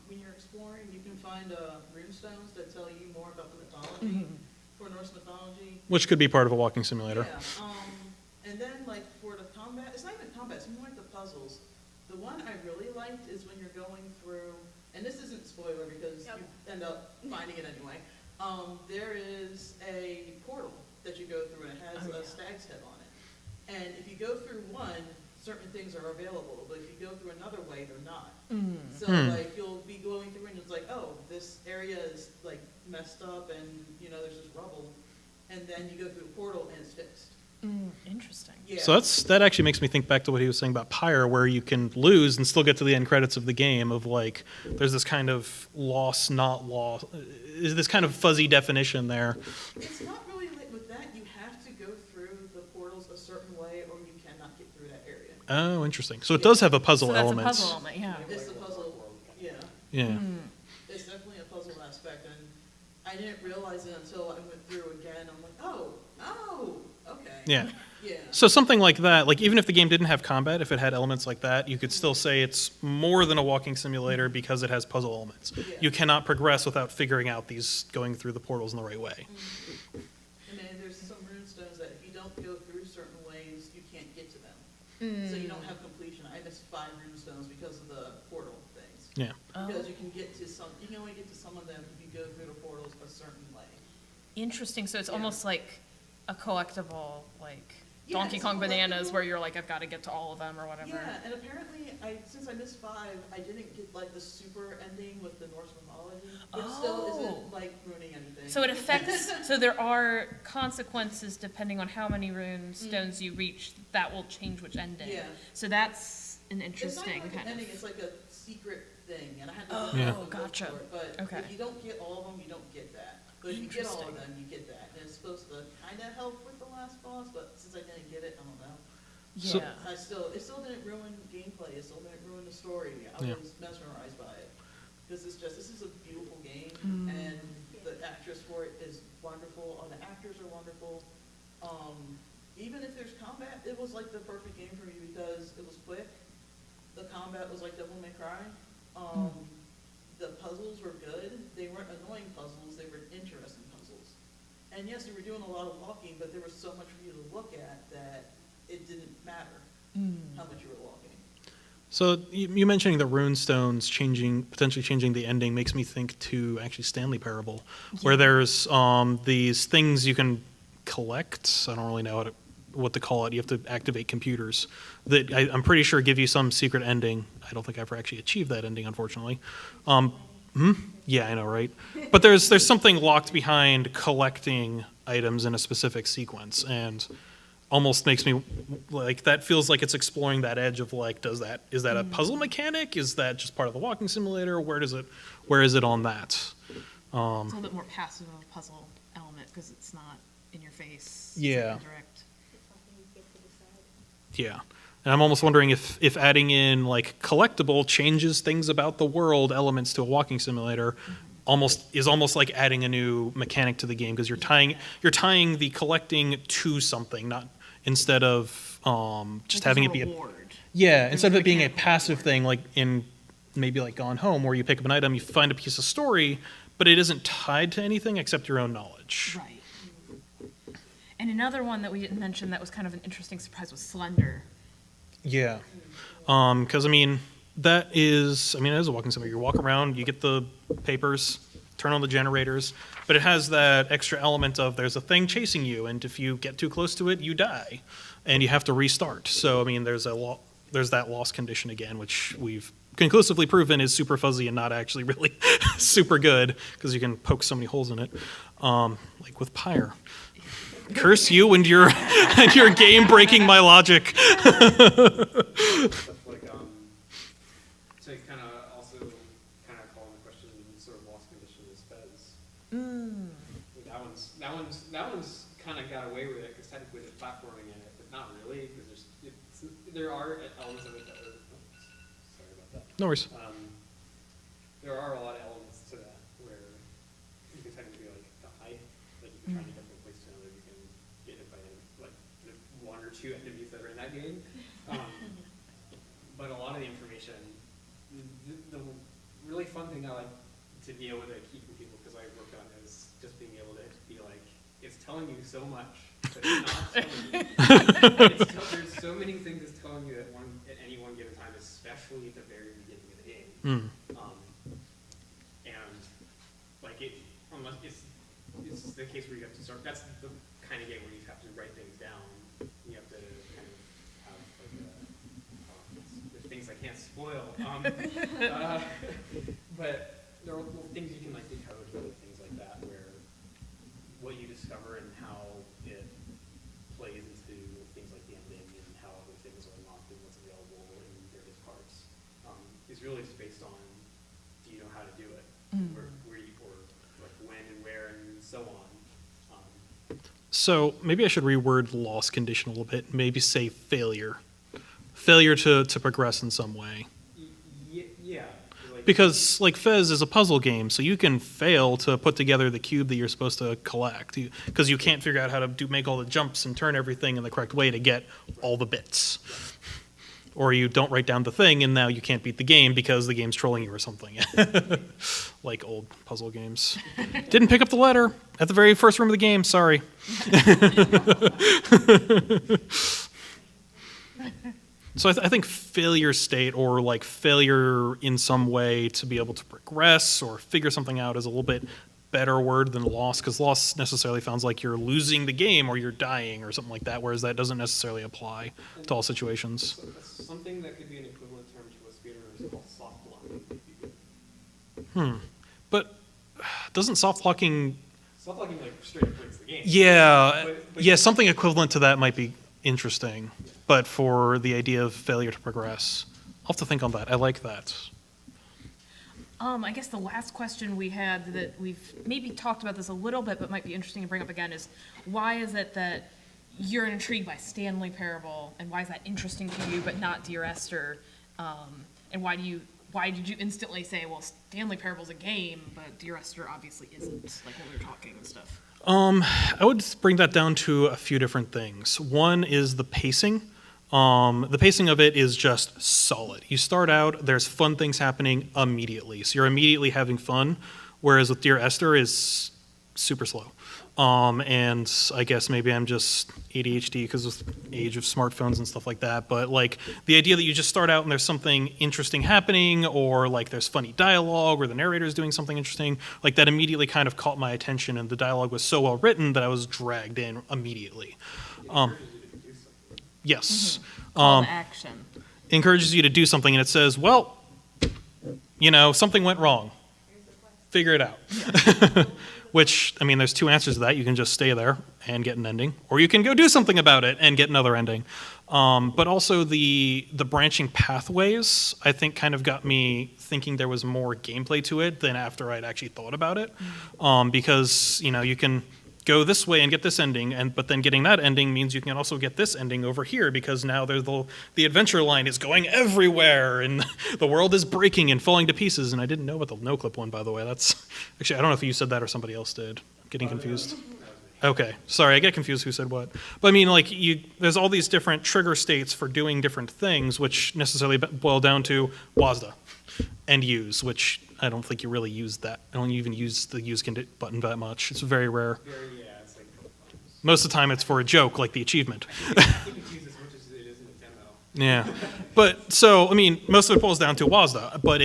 when you're exploring, you can find runestones that tell you more about the mythology, for Norse mythology. Which could be part of a walking simulator. Yeah, and then like for the combat, it's not even combat, it's more like the puzzles. The one I really liked is when you're going through, and this isn't spoiler because Yep. you end up finding it anyway. There is a portal that you go through and it has a stag's head on it. And if you go through one, certain things are available, but if you go through another way, they're not. So like you'll be going through and it's like, oh, this area is like messed up and you know there's this rubble, and then you go through the portal and it's fixed. Interesting. Yeah. So that actually makes me think back to what he was saying about Pyre, where you can lose and still get to the end credits of the game of like, there's this kind of loss, not loss, is this kind of fuzzy definition there. It's not really like with that. You have to go through the portals a certain way, or you cannot get through that area. Oh, interesting. So it does have a puzzle So that's element. a puzzle element, yeah. It's the puzzle, yeah. Yeah. It's definitely a puzzle aspect, and I didn't realize it until I went through again. I'm like, oh, okay. Yeah. Yeah. So something like that, like even if the game didn't have combat, if it had elements like that, you could still say it's more than a walking simulator because it has puzzle elements. Yeah. You cannot progress without figuring out these, going through the portals in the right way. And then there's some rune stones that if you don't go through certain ways, you can't get to them. So you don't have completion. I missed 5 rune stones because of the portal things. Yeah. Because you can get to some, you can only get to some of them if you go through the portals a certain way. Interesting, so it's Yeah. almost like a collectible, like Yeah, Donkey it's a Kong Bananas, collectible. where you're like, I've got to get to all of them or whatever. Yeah, and apparently, since I missed 5, I didn't get like the super ending with the Norse mythology, which still Oh. isn't like ruining anything. So it affects, so there are consequences depending on how many rune stones you reach, that will change which ending. Yeah. So that's an It's not interesting like an kind ending, of. it's like a secret thing, and I had to Oh, look Yeah. up and look gotcha. for it, but Okay. if you don't get all of them, you don't get that. But if you get all of Interesting. them, you get that, and it's supposed to kinda help with the last boss, but since I didn't get it, I don't know. So- Yeah. It still didn't ruin gameplay, it still didn't ruin the story, I Yeah. was mesmerized by it. This is a beautiful game, Mm. and the actress for it is wonderful, all the actors are wonderful. Even if there's combat, it was like the perfect game for me because it was quick, the combat was like Devil May Cry. The puzzles were good, they weren't annoying puzzles, they were interesting puzzles. And yes, you were doing a lot of walking, but there was so much for you to look at that it didn't matter how much you were walking. So you mentioning the rune stones potentially changing the ending makes me think to actually Stanley Parable, where there's these things you can collect. I don't really know what to call it. You have to activate computers that I'm pretty sure give you some secret ending. I don't think I've ever actually achieved that ending, unfortunately. Yeah, I know, right? But there's something locked behind collecting items in a specific sequence, and almost makes me like that feels like it's exploring that edge of like, is that a puzzle mechanic? Is that just part of the walking simulator? Where is it on that? It's a little bit more passive of a puzzle element because it's not in your face. It's Yeah. indirect. It's something you get to decide. Yeah. And I'm almost wondering if adding in like collectible changes things about the world elements to a walking simulator almost like adding a new mechanic to the game because you're tying the collecting to something, not instead of just Like having there's it be a a reward. yeah, instead of it being a mechanical passive reward. thing like in maybe like Gone Home where you pick up an item, you find a piece of story, but it isn't tied to anything except your own knowledge. Right. And another one that we didn't mention that was kind of an interesting surprise was Slender. Yeah. Because, that is, it is a walking simulator. You walk around, you get the papers, turn on the generators, but it has that extra element of there's a thing chasing you, and if you get too close to it, you die, and you have to restart. So, there's that loss condition again, which we've conclusively proven is super fuzzy and not actually really super good, because you can poke so many holes in it, like with Pyre. Curse you and your and your game breaking my logic. Stuff like, to kind of also kind of call into question sort of lost condition is Fez. That one's kind of got away with it because technically there's platforming in it, but not really because there are elements of it that are. Sorry about that. No worries. There are a lot of elements to that where you can technically like die, like you can try to get from a place to another, you can get hit by like the 1 or 2 enemies that are in that game. But a lot of the information, the really fun thing I like to be able to keep from people because I work on is just being able to be like, it's telling you so much, but it's not telling you. There's so many things it's telling you at any one given time, especially at the very beginning of the game. And like unless it's the case where you have to start. That's the kind of game where you have to write things down. You have to kind of have like there's things I can't spoil. But there are things you can like decode, really things like that, where what you discover and how it plays into things like the ending and how other things are unlocked and what's available in various parts is really just based on do you know how to do it, where you, or like when and where and so on. So maybe I should reword loss condition a little bit. Maybe say failure. failure to progress in some way. Yeah. Like, Because, like, Fez is a puzzle game, so you can fail to put together the cube that you're supposed to collect, because you can't figure out how to make all the jumps and turn everything in the correct way to get all the bits. Or you don't write down the thing, and now you can't beat the game because the game's trolling you or something. Like old puzzle games. Didn't pick up the letter at the very first room of the game, sorry. So I think failure state, or like failure in some way to be able to progress or figure something out, is a little bit better word than loss, because loss necessarily sounds like you're losing the game or you're dying or something like that, whereas that doesn't necessarily apply to all situations. So something that could be an equivalent term to a speedrunner is called soft blocking. But doesn't soft blocking, Soft blocking like straight up breaks the game. yeah, But yeah, something equivalent to that might be interesting, but for the idea of failure to progress, I'll have to think on that. I like that. I guess the last question we had that we've maybe talked about this a little bit, but might be interesting to bring up again, is why is it that you're intrigued by Stanley Parable, and why is that interesting to you, but not Dear Esther? And why did you instantly say, well, Stanley Parable's a game, but Dear Esther obviously isn't, like when we were talking and stuff? I would bring that down to a few different things. One is the pacing. The pacing of it is just solid. You start out, there's fun things happening immediately. So you're immediately having fun, whereas with Dear Esther is super slow. And I guess maybe I'm just ADHD because of the age of smartphones and stuff like that. But like the idea that you just start out and there's something interesting happening, or like there's funny dialogue, or the narrator is doing something interesting, like that immediately kind of caught my attention, and the dialogue was so well written that I was dragged in immediately. Yes. Call to action. Encourages you to do something, and it says, well, something went wrong. Figure it out. Which, I mean, there's two answers to that. You can just stay there and get an ending, or you can go do something about it and get another ending. But also the branching pathways, I think, kind of got me thinking there was more gameplay to it than after I'd actually thought about it. Because, you can go this way and get this ending, but then getting that ending means you can also get this ending over here, because now there's the adventure line is going everywhere, and the world is breaking and falling to pieces. And I didn't know about the no-clip one, by the way. That's actually, I don't know if you said that or somebody else did. I'm getting confused. Okay, sorry, I get confused who said what. But I mean, like, there's all these different trigger states for doing different things, which necessarily boil down to WASDA and use, which I don't think you really use that. I don't even use the use button that much. It's very rare. Yeah, it's like Most of the time it's for a joke, like the achievement. I think it's used as much as it is in a demo. Yeah. But, so, I mean, most of it boils down to WASDA, but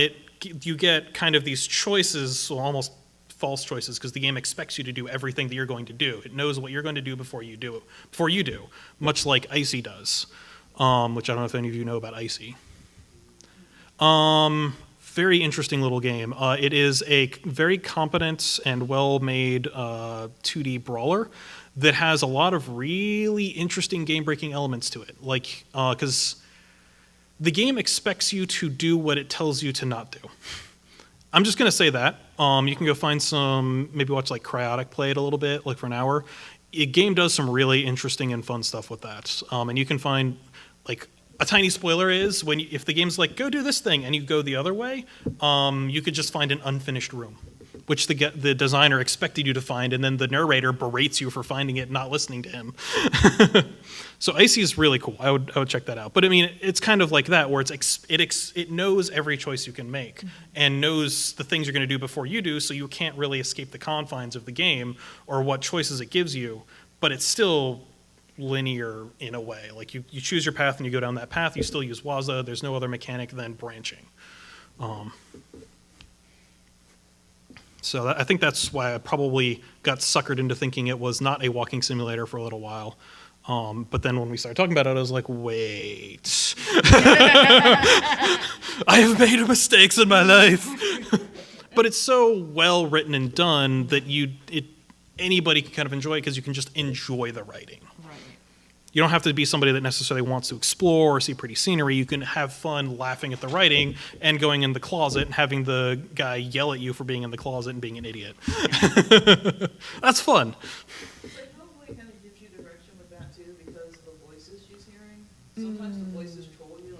you get kind of these choices, so almost false choices, because the game expects you to do everything that you're going to do. It knows what you're going to do before you do, much like Icy does, which I don't know if any of you know about Icy. Very interesting little game. It is a very competent and well-made 2D brawler that has a lot of really interesting game-breaking elements to it. Like, because the game expects you to do what it tells you to not do. I'm just going to say that. You can go find maybe watch like Cryotic play it a little bit, like for an hour. The game does some really interesting and fun stuff with that. And you can find, like, a tiny spoiler is if the game's like, go do this thing, and you go the other way, you could just find an unfinished room, which the designer expected you to find, and then the narrator berates you for finding it and not listening to him. So Icy is really cool. I would check that out. But I mean, it's kind of like that, where it knows every choice you can make and knows the things you're going to do before you do, so you can't really escape the confines of the game or what choices it gives you, but it's still linear in a way. Like you choose your path and you go down that path, you still use WASDA, there's no other mechanic than branching. So I think that's why I probably got suckered into thinking it was not a walking simulator for a little while. But then when we started talking about it, I was like, wait. I have made mistakes in my life. But it's so well written and done that anybody can kind of enjoy it, because you can just enjoy the writing. Right. You don't have to be somebody that necessarily wants to explore or see pretty scenery. You can have fun laughing at the writing and going in the closet and having the guy yell at you for being in the closet and being an idiot. That's fun. It probably kind of gives you direction with that too, because of the voices she's hearing. Sometimes the voices troll you,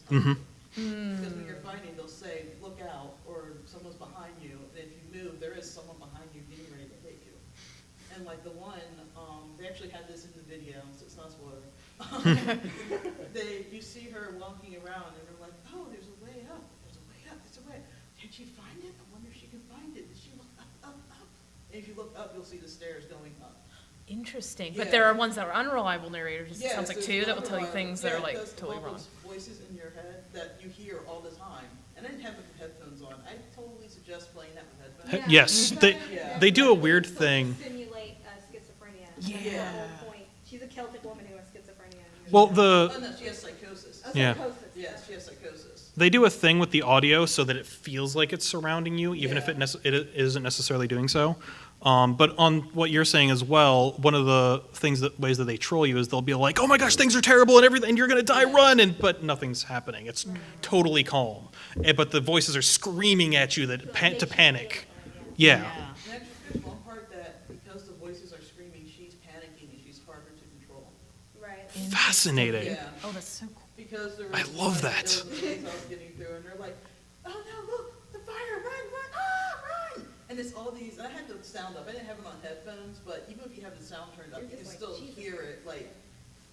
Mhm. Because when you're fighting, they'll say, look out, or someone's behind you, and if you move, there is someone behind you getting ready to hit you. And like the one, they actually had this in the video, so it's not a spoiler. You see her walking around, and they're like, oh, there's a way up, there's a way up, there's a way. Did she find it? I wonder if she can find it. Did she look up, up, up? And if you look up, you'll see the stairs going up. Interesting. Yeah. But there are ones that are unreliable narrators, it Yes, sounds like, there's too, that will another tell you one. things that are like because totally all wrong. those voices in your head that you hear all the time. And I didn't have the headphones on. I totally suggest playing that with headphones. Yes, Yeah. they do a weird It's thing. Simulate schizophrenia. Yeah. That's the whole point. She's a Celtic woman who has schizophrenia. Well, Oh, no, she has psychosis. Oh, Yeah. psychosis. Yes, she has psychosis. they do a thing with the audio so that it feels like it's surrounding you, even if Yeah. it isn't necessarily doing so. But on what you're saying as well, one of the ways that they troll you is they'll be like, "Oh my gosh, things are terrible and everything, and you're gonna die, run!" but nothing's happening. It's totally calm. But the voices are screaming at you So it to makes you panic. feel it, Yeah. And actually, there's one part that because the voices are screaming, she's panicking and she's harder to control. Right. Fascinating. Yeah. Oh, that's so cool. Because there I was love one- that. there was a case I was getting through, and they're like, "Oh no, look, the fire! Run, run, run!" And it's all these. And I had the sound up. I didn't have it on headphones, but even if you have the sound turned up, You're you can just still like, Jesus hear it. Like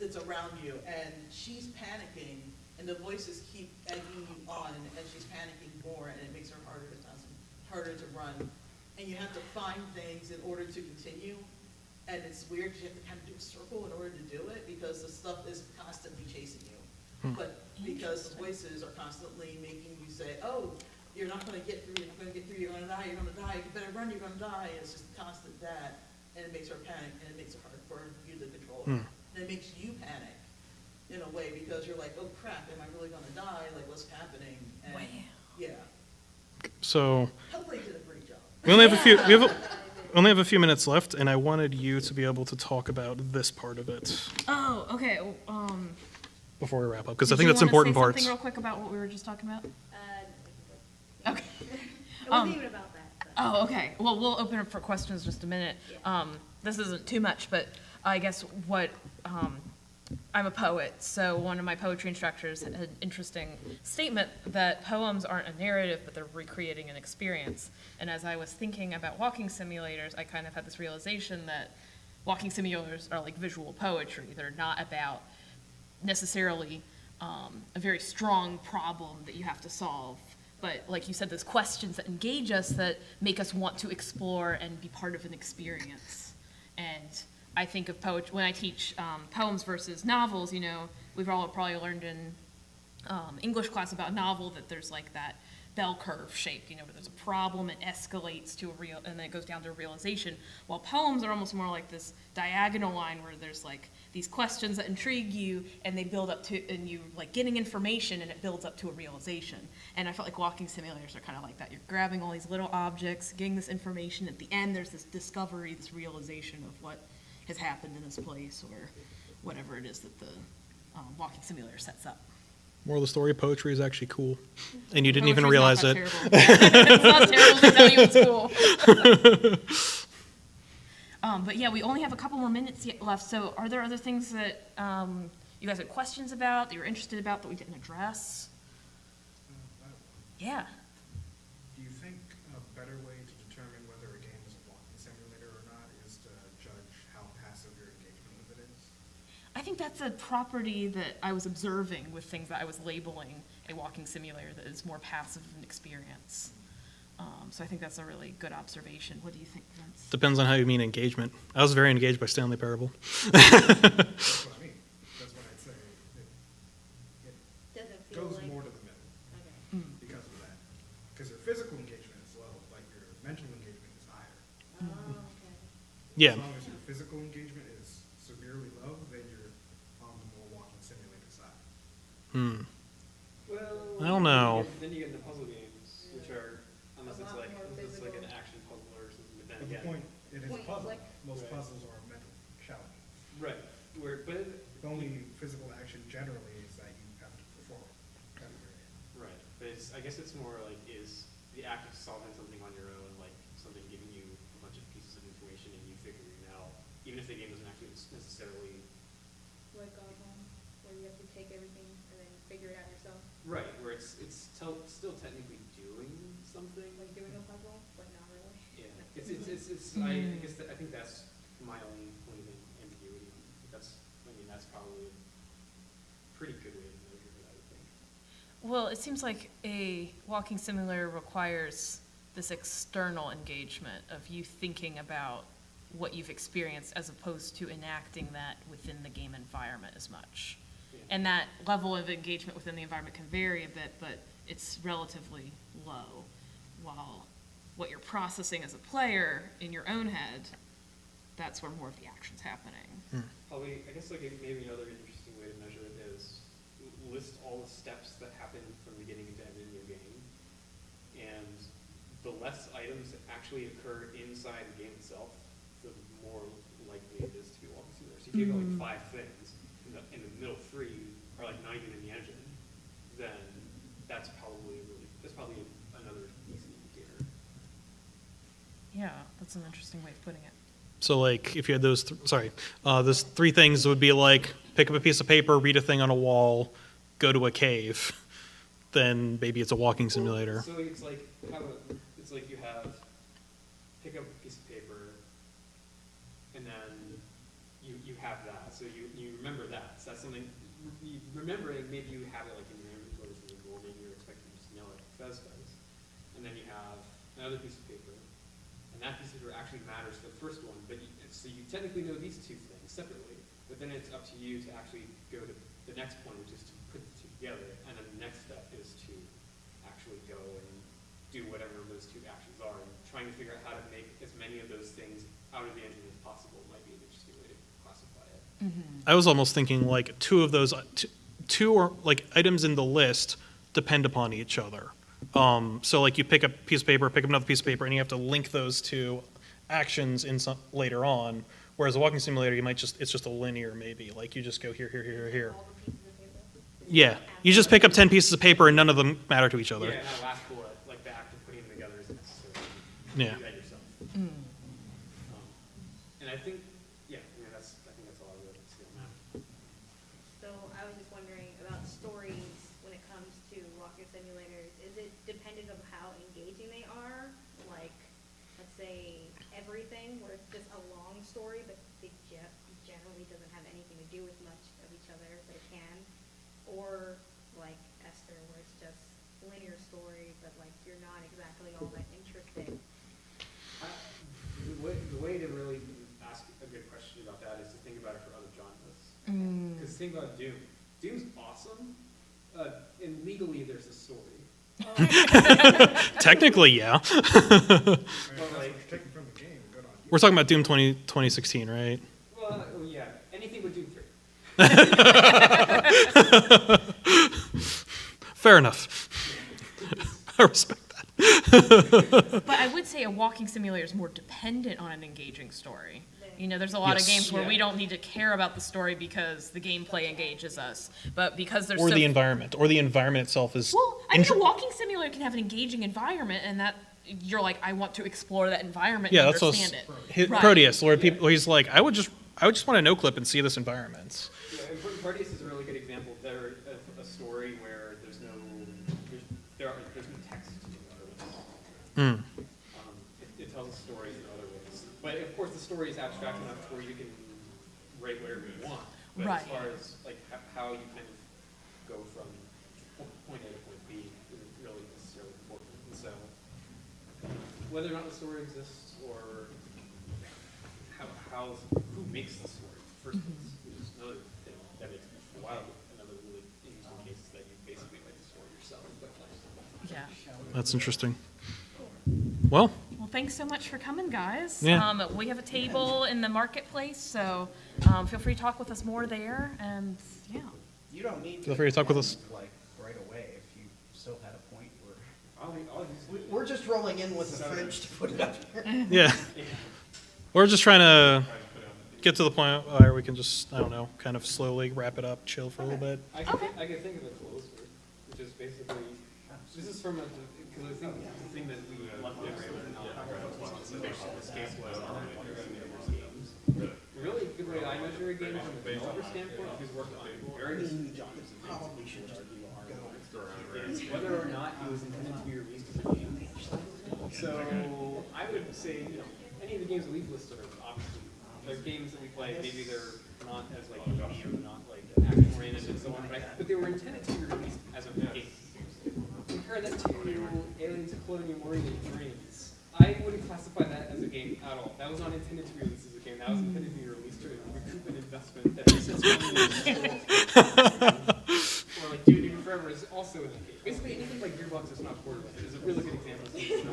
it's around you, and she's panicking, and the voices keep egging you on, and she's panicking more, and it makes her harder to run. And you have to find things in order to continue. And it's weird, 'cause you have to kind of do a circle in order to do it, because the stuff is constantly chasing you. But because the voices are constantly making you say, oh, you're not gonna get through, you're not gonna get through, you're gonna die, you better run, you're gonna die. It's just constant that, and it makes her panic, and it makes it hard for you to control it. And it makes you panic in a way, because you're like, oh crap, am I really gonna die? Like, what's happening? And, Wow. yeah, So hopefully you did a great job. we only have only have a few minutes left, and I wanted you to be able to talk about this part of it Oh, okay. before we wrap up, because I Did think you that's wanna important say parts. something real quick about what we were just talking about? Okay. It wasn't even about that. But. Oh, okay. Well, we'll open up for questions in just a minute. This isn't too much, but I guess I'm a poet, so one of my poetry instructors had an interesting statement that poems aren't a narrative, but they're recreating an experience. And as I was thinking about walking simulators, I kind of had this realization that walking simulators are like visual poetry. They're not about necessarily a very strong problem that you have to solve. But like you said, there's questions that engage us that make us want to explore and be part of an experience. And I think of poetry, when I teach poems versus novels, you know, we've all probably learned in English class about a novel that there's like that bell curve shape, you know, where there's a problem, it escalates to and then it goes down to a realization. While poems are almost more like this diagonal line where there's like these questions that intrigue you and they build up to, and you like getting information and it builds up to a realization. And I felt like walking simulators are kind of like that. You're grabbing all these little objects, getting this information. At the end, there's this discovery, this realization of what has happened in this place or whatever it is that the walking simulator sets up. Moral of the story, poetry is actually cool. And you didn't even Poetry's realize not it. that terrible. It's not terrible to tell you it's cool. But yeah, we only have a couple more minutes left, so are there other things that you guys had questions about, that you were interested about, that we didn't address? Yeah. Do you think a better way to determine whether a game is a walking simulator or not is to judge how passive your engagement with it is? I think that's a property that I was observing with things that I was labeling a walking simulator that is more passive an experience. So I think that's a really good observation. What do you think, Vince? Depends on how you mean engagement. I was very engaged by Stanley Parable. That's what I mean. That's what I'd say. It Doesn't feel goes like. more to the middle Okay. because of that. Because your physical engagement is low, like your mental engagement is higher. Oh, okay. Yeah. As long as your physical engagement is severely low, then you're on the more walking simulator side. Well, I don't know. Then you get into puzzle games, which are, unless A it's lot like, more unless it's like an physical. action puzzle or something, but then But the again. point, it is a Point and puzzle. click. Most Right. puzzles are mental challenges. Right, but The only physical action generally is that you have to perform. Kind of weird. right, but I guess it's more like, is the act of solving something on your own, like something giving you a bunch of pieces of information and you figuring it out, even if the game doesn't actually necessarily. Like where you have to take everything and then figure it out yourself. Right, where it's still technically doing something. Like doing a puzzle, but not really. Yeah, I guess I think that's my only point of ambiguity. That's probably a pretty good way to measure it, I would think. Well, it seems like a walking simulator requires this external engagement of you thinking about what you've experienced as opposed to enacting that within the game environment as much. Yeah. And that level of engagement within the environment can vary a bit, but it's relatively low. While what you're processing as a player in your own head, that's where more of the action's happening. Probably, I guess maybe another interesting way to measure it is list all the steps that happen from beginning to end in your game, and the less items that actually occur inside the game itself, the more likely it is to be a walking simulator. So if you have like 5 things, and the middle 3 are like not even in the engine, then that's probably another easy indicator. Yeah, that's an interesting way of putting it. So like if you had those, those 3 things would be like pick up a piece of paper, read a thing on a wall, go to a cave, then maybe it's a walking simulator. So it's like you have pick up a piece of paper, and then you have that. So you remember that. So that's something you remembering. Maybe you have it like in your inventory as a goal. Maybe you're expecting to just know it like Fez does. And then you have another piece of paper, and that piece of paper actually matters for the first one. But so you technically know these 2 things separately. But then it's up to you to actually go to the next point, which is to put the 2 together. And then the next step is to actually go and do whatever those 2 actions are. And trying to figure out how to make as many of those things out of the engine as possible might be an interesting way to classify it. I was almost thinking like 2 of those, 2 or like items in the list depend upon each other. So like you pick up a piece of paper, pick up another piece of paper, and you have to link those 2 actions in some later on. Whereas a walking simulator, it's just a linear maybe. Like you just go here, here, here, here. All the pieces of paper. Yeah, you just pick up 10 pieces of paper and none of them matter to each other. Yeah, and that last bullet, like the act of putting them together isn't necessary. Yeah. You do that yourself. And I think that's all I really see on that. So I was just wondering about stories when it comes to walking simulators. Is it dependent on how engaging they are? Like, let's say everything, where it's just a long story, but it generally doesn't have anything to do with much of each other, but it can. Or like Esther, where it's just linear story, but like you're not exactly all that interested. The way to really ask a good question about that is to think about it for other genres. Because think about Doom. Doom's awesome, and legally there's a story. Technically, yeah. But like, Taken from the game, good on you. We're talking about Doom 2016, right? well, yeah, anything but Doom 3. Fair enough. I respect that. But I would say a walking simulator is more dependent on an engaging story. You know, there's a lot of Yes. games where we Yeah. don't need to care about the story because the gameplay engages us. But because there's Or so the environment. Or the environment itself is... Well, I think a walking simulator can have an engaging environment, and that you're like, I want to explore that environment Yeah, and that's what understand it. hit Right. Proteus, where he's like, I would just want to no clip and see this environment. Yeah, and Proteus is a really good example. There a story where there's no text in other ways. It tells a story in other ways. But of course, the story is abstract enough to where you can write whatever you want. But Right. as far as like how you kind of go from point A to point B isn't really necessarily important. And so whether or not the story exists or who makes the story in the first place is another thing that makes it wild. Another really interesting case is that you basically write the story yourself. Yeah. That's interesting. Well, Well, thanks so much for coming, guys. Yeah. We have a table in the marketplace, so feel free to talk with us more there. And yeah. You don't need Feel free to talk with us. like right away if you still had a point where We're we're just rolling in with the fridge to put it up here. yeah. We're just trying to get to the point where we can just, I don't know, kind of slowly wrap it up, chill for a little bit. I can think of a closer, which is basically, this is from because I think the thing that we left there really good way I measure a game from a developer standpoint, who's worked on various Probably should just go is whether or not it was intended to be released as a game. So I would say, any of the games that we've listed are obviously they're games that we play. Maybe they're not as like media, not like action oriented and so on, but they were intended to be released as a game. Compare that to Aliens Colonial Marines. I wouldn't classify that as a game at all. That was not intended to be released as a game. That was intended to be released to recoup an investment that or like Duke Nukem Forever is also in the game. Basically, anything like Gearbox is not portable is a really good example.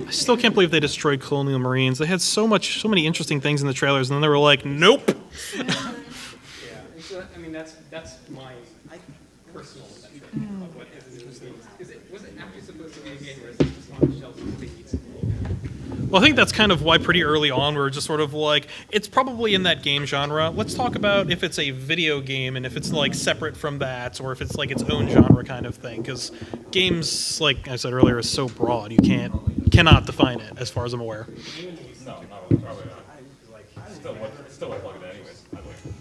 I still can't believe they destroyed Colonial Marines. They had so many interesting things in the trailers, and then they were like, nope. Yeah, and so, I mean that's my personal metric of what is in those games. Was it actually supposed to be a game, or is it just on the shelves because they need something? Well, I think that's kind of why pretty early on we were just sort of like, it's probably in that game genre. Let's talk about if it's a video game and if it's like separate from that, or if it's like its own genre kind of thing. Because games, like I said earlier, is so broad you cannot define it as far as I'm aware. No, probably not. Still would plug it anyways.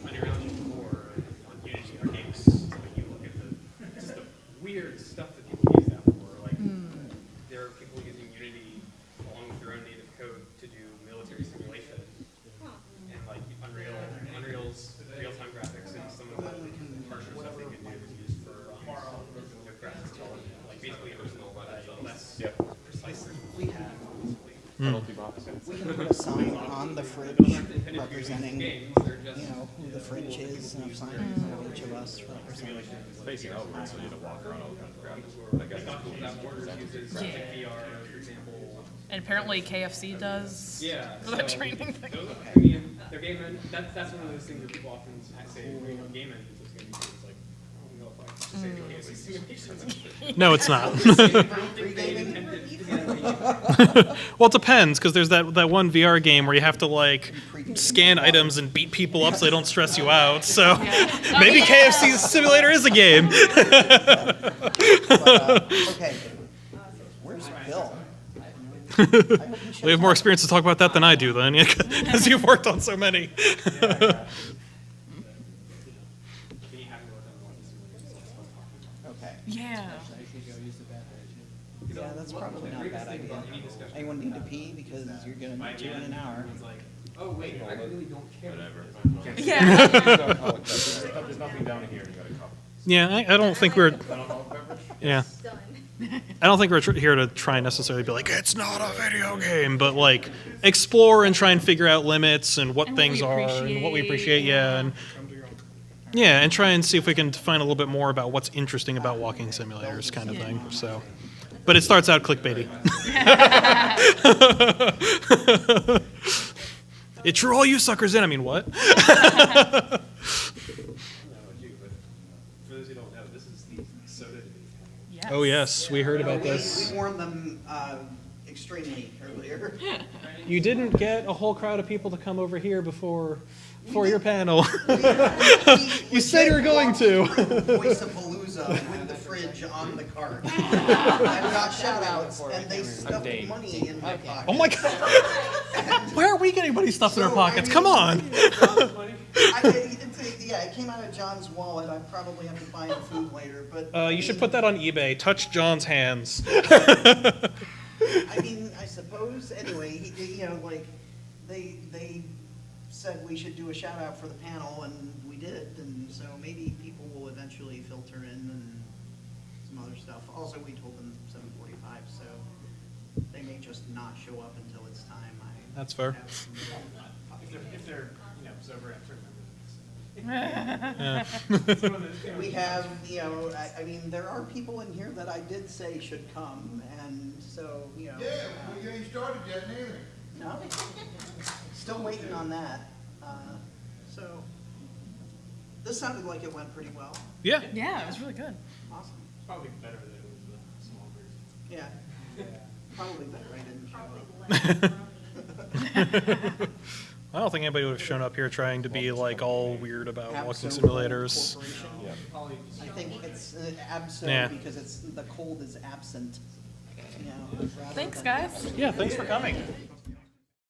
On your own or on Unity or games, like you look at just the weird stuff that people use that for. Like there are people using Unity along with their own native code to do military simulation, and like Unreal's real-time graphics and some of the harsher stuff they can do is used for graphics development, like basically personal, but less precise than we have. We can put a sign on the fridge representing, who the fridge is, and a sign of each of us representing. Facing outward, so you don't walk around all kinds of graphics. I guess that's cool. That Borders uses like VR, for example. And apparently KFC does. Yeah. For that training thing. I mean, their game that's one of those things that people often say, game engines is going to be it's like, I don't know if I should say the KFC simulations. No, it's not. Well, it depends, because there's that one VR game where you have to like scan items and beat people up so they don't stress you out. So maybe KFC's simulator is a game. Okay, where's Bill? We have more experience to talk about that than I do, then, because you've worked on so many. Okay. Yeah. Yeah, that's probably not a bad idea. Anyone need to pee? Because you're gonna need to in an hour. Oh wait, I really don't care. Whatever. Yeah. There's nothing down here. You got a cup. Yeah, I don't think we're. Yeah. Done. I don't think we're here to try and necessarily be like, it's not a video game, but like explore and try and figure out limits and what And what things we are and what we appreciate, appreciate, yeah. And yeah, and try and see if we can find a little bit more about what's interesting about walking simulators kind of thing. So, but it starts out clickbaity. It drew all you suckers in. I mean, what? For those who don't know, this is the soda debate. Yes. Oh yes, we heard about this. We warned them extremely earlier. You didn't get a whole crowd of people to come over here before your panel. You said you were going to. Voice of Palooza with the fridge on the cart. I've got shout-outs, and they stuffed money in my pocket. Oh my god! Where are we getting money stuffed in our pockets? Come on! Yeah, it came out of John's wallet. I probably have to buy him food later, but... You should put that on eBay. Touch John's hands. I mean, I suppose, anyway, they said we should do a shout out for the panel, and we did, and so maybe people will eventually filter in and some other stuff. Also, we told them 7:45, so they may just not show up until it's time. That's fair. If they're sober after Yeah. We have, I mean, there are people in here that I did say should come, and so, Yeah, we ain't started yet neither. No? Still waiting on that. So, this sounded like it went pretty well. Yeah. Yeah, it was really good. Awesome. probably better than it was the small version. Yeah. Probably better I didn't show up. I don't think anybody would have shown up here trying to be like all weird about walking Abso simulators. Corporation. I think it's abso Yeah. because the cold is absent. Rather Thanks, than- guys. Yeah, thanks for coming.